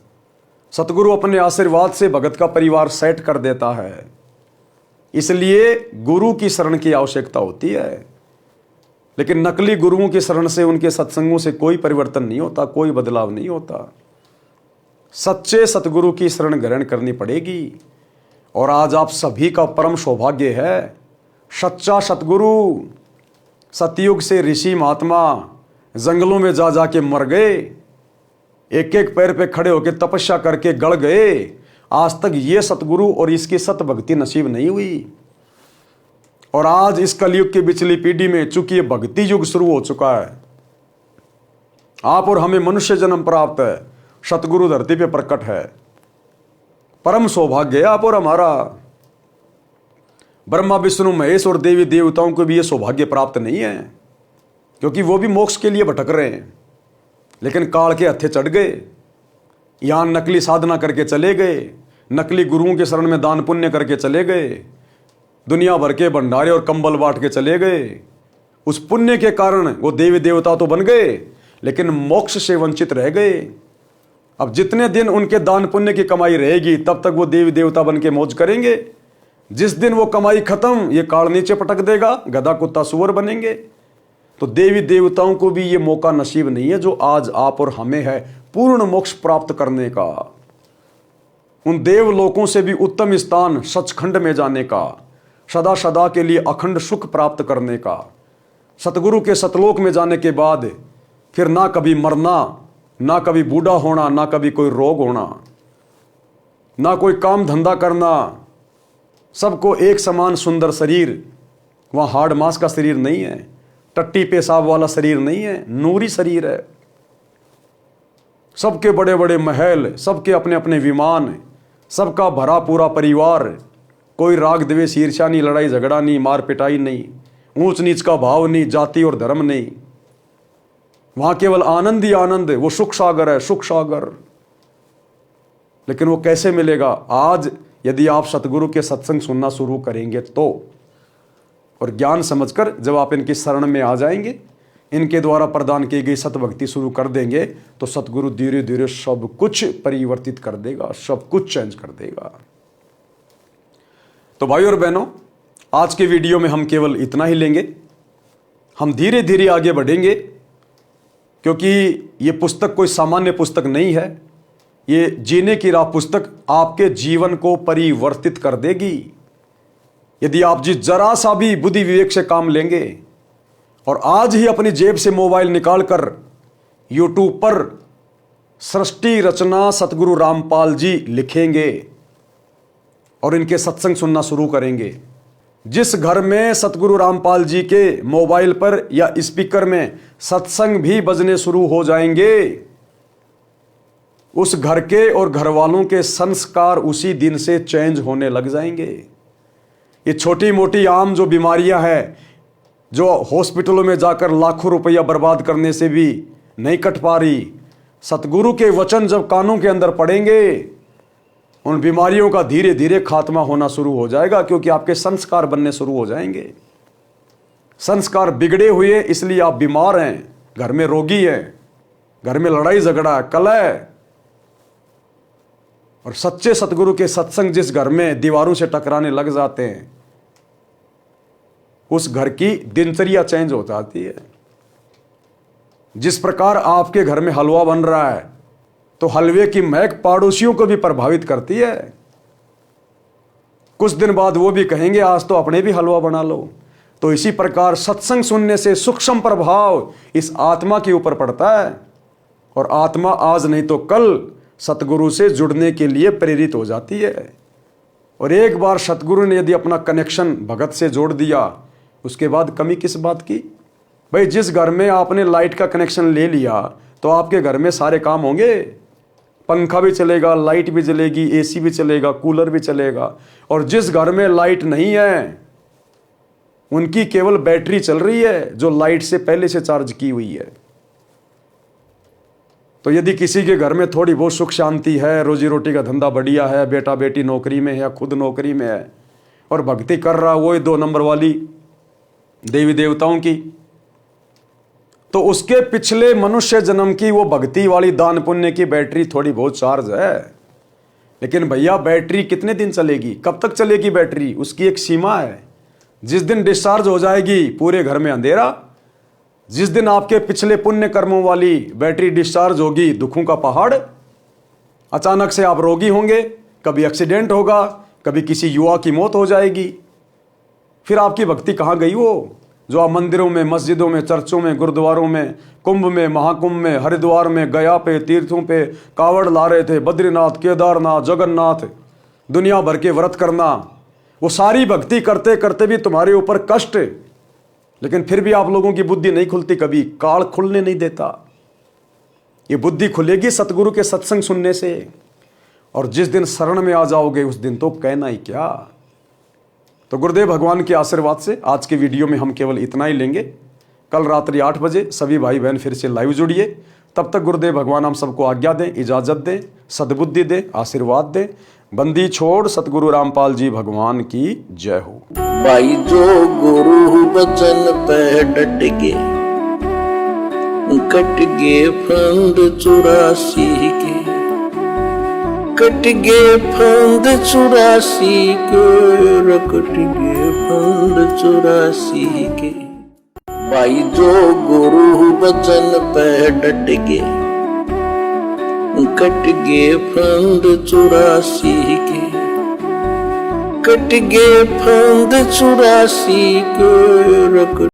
सतगुरु अपने आशीर्वाद से भगत का परिवार सेट कर देता है। इसलिए गुरु की शरण की आवश्यकता होती है। लेकिन नकली गुरुओं की शरण से, उनके सत्संगों से कोई परिवर्तन नहीं होता, कोई बदलाव नहीं होता। सच्चे सतगुरु की शरण ग्रहण करनी पड़ेगी। और आज आप सभी का परम सौभाग्य है, सच्चा सतगुरु। सतयुग से ऋषि महात्मा जंगलों में जा जा के मर गए, एक एक पैर पे खड़े होकर तपस्या करके गड़ गए। आज तक ये सतगुरु और इसकी सत भक्ति नसीब नहीं हुई। और आज इस कलयुग की पिछली पीढ़ी में चूंकि ये भक्ति युग शुरू हो चुका है, आप और हमें मनुष्य जन्म प्राप्त है, सतगुरु धरती पे प्रकट है। परम सौभाग्य है आप और हमारा। ब्रह्मा विष्णु महेश और देवी देवताओं को भी ये सौभाग्य प्राप्त नहीं है, क्योंकि वो भी मोक्ष के लिए भटक रहे हैं, लेकिन काल के हत्थे चढ़ गए। यहां नकली साधना करके चले गए, नकली गुरुओं के शरण में दान पुण्य करके चले गए, दुनिया भर के भंडारे और कंबल बांट के चले गए। उस पुण्य के कारण वो देवी देवता तो बन गए, लेकिन मोक्ष से वंचित रह गए। अब जितने दिन उनके दान पुण्य की कमाई रहेगी, तब तक वो देवी देवता बन के मौज करेंगे। जिस दिन वो कमाई खत्म, ये काल नीचे पटक देगा, गधा कुत्ता सुअर बनेंगे। तो देवी देवताओं को भी ये मौका नसीब नहीं है जो आज आप और हमें है, पूर्ण मोक्ष प्राप्त करने का, उन देवलोकों से भी उत्तम स्थान सचखंड में जाने का, सदा सदा के लिए अखंड सुख प्राप्त करने का। सतगुरु के सतलोक में जाने के बाद फिर ना कभी मरना, ना कभी बूढ़ा होना, ना कभी कोई रोग होना, ना कोई काम धंधा करना, सबको एक समान सुंदर शरीर। वहाँ हाड़ मांस का शरीर नहीं है, टट्टी पेशाब वाला शरीर नहीं है, नूरी शरीर है। सबके बड़े बड़े महल, सबके अपने अपने विमान, सबका भरा पूरा परिवार, कोई राग द्वेष ईर्ष्या नहीं, लड़ाई झगड़ा नहीं, मार पिटाई नहीं, ऊंच नीच का भाव नहीं, जाति और धर्म नहीं। वहां केवल आनंद ही आनंद है, वो सुख सागर है, सुख सागर। लेकिन वो कैसे मिलेगा? आज यदि आप सतगुरु के सत्संग सुनना शुरू करेंगे तो, और ज्ञान समझकर जब आप इनकी शरण में आ जाएंगे, इनके द्वारा प्रदान की गई सतभक्ति शुरू कर देंगे, तो सतगुरु धीरे धीरे सब कुछ परिवर्तित कर देगा, सब कुछ चेंज कर देगा। तो भाई और बहनों, आज के वीडियो में हम केवल इतना ही लेंगे। हम धीरे धीरे आगे बढ़ेंगे, क्योंकि ये पुस्तक कोई सामान्य पुस्तक नहीं है। ये जीने की राह पुस्तक आपके जीवन को परिवर्तित कर देगी, यदि आप जिस जरा सा भी बुद्धि विवेक से काम लेंगे और आज ही अपनी जेब से मोबाइल निकालकर YouTube पर सृष्टि रचना सतगुरु रामपाल जी लिखेंगे और इनके सत्संग सुनना शुरू करेंगे। जिस घर में सतगुरु रामपाल जी के मोबाइल पर या स्पीकर में सत्संग भी बजने शुरू हो जाएंगे, उस घर के और घर वालों के संस्कार उसी दिन से चेंज होने लग जाएंगे। ये छोटी मोटी आम जो बीमारियां हैं, जो हॉस्पिटलों में जाकर लाखों रुपया बर्बाद करने से भी नहीं कट पा रही, सतगुरु के वचन जब कानों के अंदर पड़ेंगे, उन बीमारियों का धीरे धीरे खात्मा होना शुरू हो जाएगा, क्योंकि आपके संस्कार बनने शुरू हो जाएंगे। संस्कार बिगड़े हुए इसलिए आप बीमार हैं, घर में रोगी हैं, घर में लड़ाई झगड़ा कलह। और सच्चे सतगुरु के सत्संग जिस घर में दीवारों से टकराने लग जाते हैं, उस घर की दिनचर्या चेंज हो जाती है। जिस प्रकार आपके घर में हलवा बन रहा है, तो हलवे की महक पड़ोसियों को भी प्रभावित करती है। कुछ दिन बाद वो भी कहेंगे आज तो अपने भी हलवा बना लो। तो इसी प्रकार सत्संग सुनने से सूक्ष्म प्रभाव इस आत्मा के ऊपर पड़ता है, और आत्मा आज नहीं तो कल सतगुरु से जुड़ने के लिए प्रेरित हो जाती है। और एक बार सतगुरु ने यदि अपना कनेक्शन भगत से जोड़ दिया, उसके बाद कमी किस बात की? भाई, जिस घर में आपने लाइट का कनेक्शन ले लिया, तो आपके घर में सारे काम होंगे, पंखा भी चलेगा, लाइट भी जलेगी, एसी भी चलेगा, कूलर भी चलेगा। और जिस घर में लाइट नहीं है, उनकी केवल बैटरी चल रही है, जो लाइट से पहले से चार्ज की हुई है। तो यदि किसी के घर में थोड़ी बहुत सुख शांति है, रोजी रोटी का धंधा बढ़िया है, बेटा बेटी नौकरी में है या खुद नौकरी में है, और भक्ति कर रहा वो 2 नंबर वाली देवी देवताओं की, तो उसके पिछले मनुष्य जन्म की वो भक्ति वाली दान पुण्य की बैटरी थोड़ी बहुत चार्ज है। लेकिन भैया, बैटरी कितने दिन चलेगी? कब तक चलेगी बैटरी? उसकी एक सीमा है। जिस दिन डिस्चार्ज हो जाएगी, पूरे घर में अंधेरा। जिस दिन आपके पिछले पुण्य कर्मों वाली बैटरी डिस्चार्ज होगी, दुखों का पहाड़। अचानक से आप रोगी होंगे, कभी एक्सीडेंट होगा, कभी किसी युवा की मौत हो जाएगी। फिर आपकी भक्ति कहाँ गई? वो जो आप मंदिरों में, मस्जिदों में, चर्चों में, गुरुद्वारों में, कुंभ में, महाकुंभ में, हरिद्वार में, गया पे, तीर्थों पे कावड़ ला रहे थे, बद्रीनाथ, केदारनाथ, जगन्नाथ, दुनिया भर के व्रत करना, वो सारी भक्ति करते करते भी तुम्हारे ऊपर कष्ट। लेकिन फिर भी आप लोगों की बुद्धि नहीं खुलती, कभी काल खुलने नहीं देता। ये बुद्धि खुलेगी सतगुरु के सत्संग सुनने से, और जिस दिन शरण में आ जाओगे उस दिन तो कहना ही क्या। तो गुरुदेव भगवान के आशीर्वाद से आज के वीडियो में हम केवल इतना ही लेंगे। कल रात्रि 8 बजे सभी भाई बहन फिर से लाइव जुड़िए। तब तक गुरुदेव भगवान हम सबको आज्ञा दें, इजाजत दें, सद्बुद्धि दें, आशीर्वाद दें। बंदी छोड़ सतगुरु रामपाल जी भगवान की जय हो। भाई जो गुरु बचन पे डट के, कट गे फंद 84 के, कट गे फंद 84 के, कट गे फंद 84 के। भाई जो गुरु बचन पे डट के, कट गे फंद 84 के, कट गे फंद 84 के।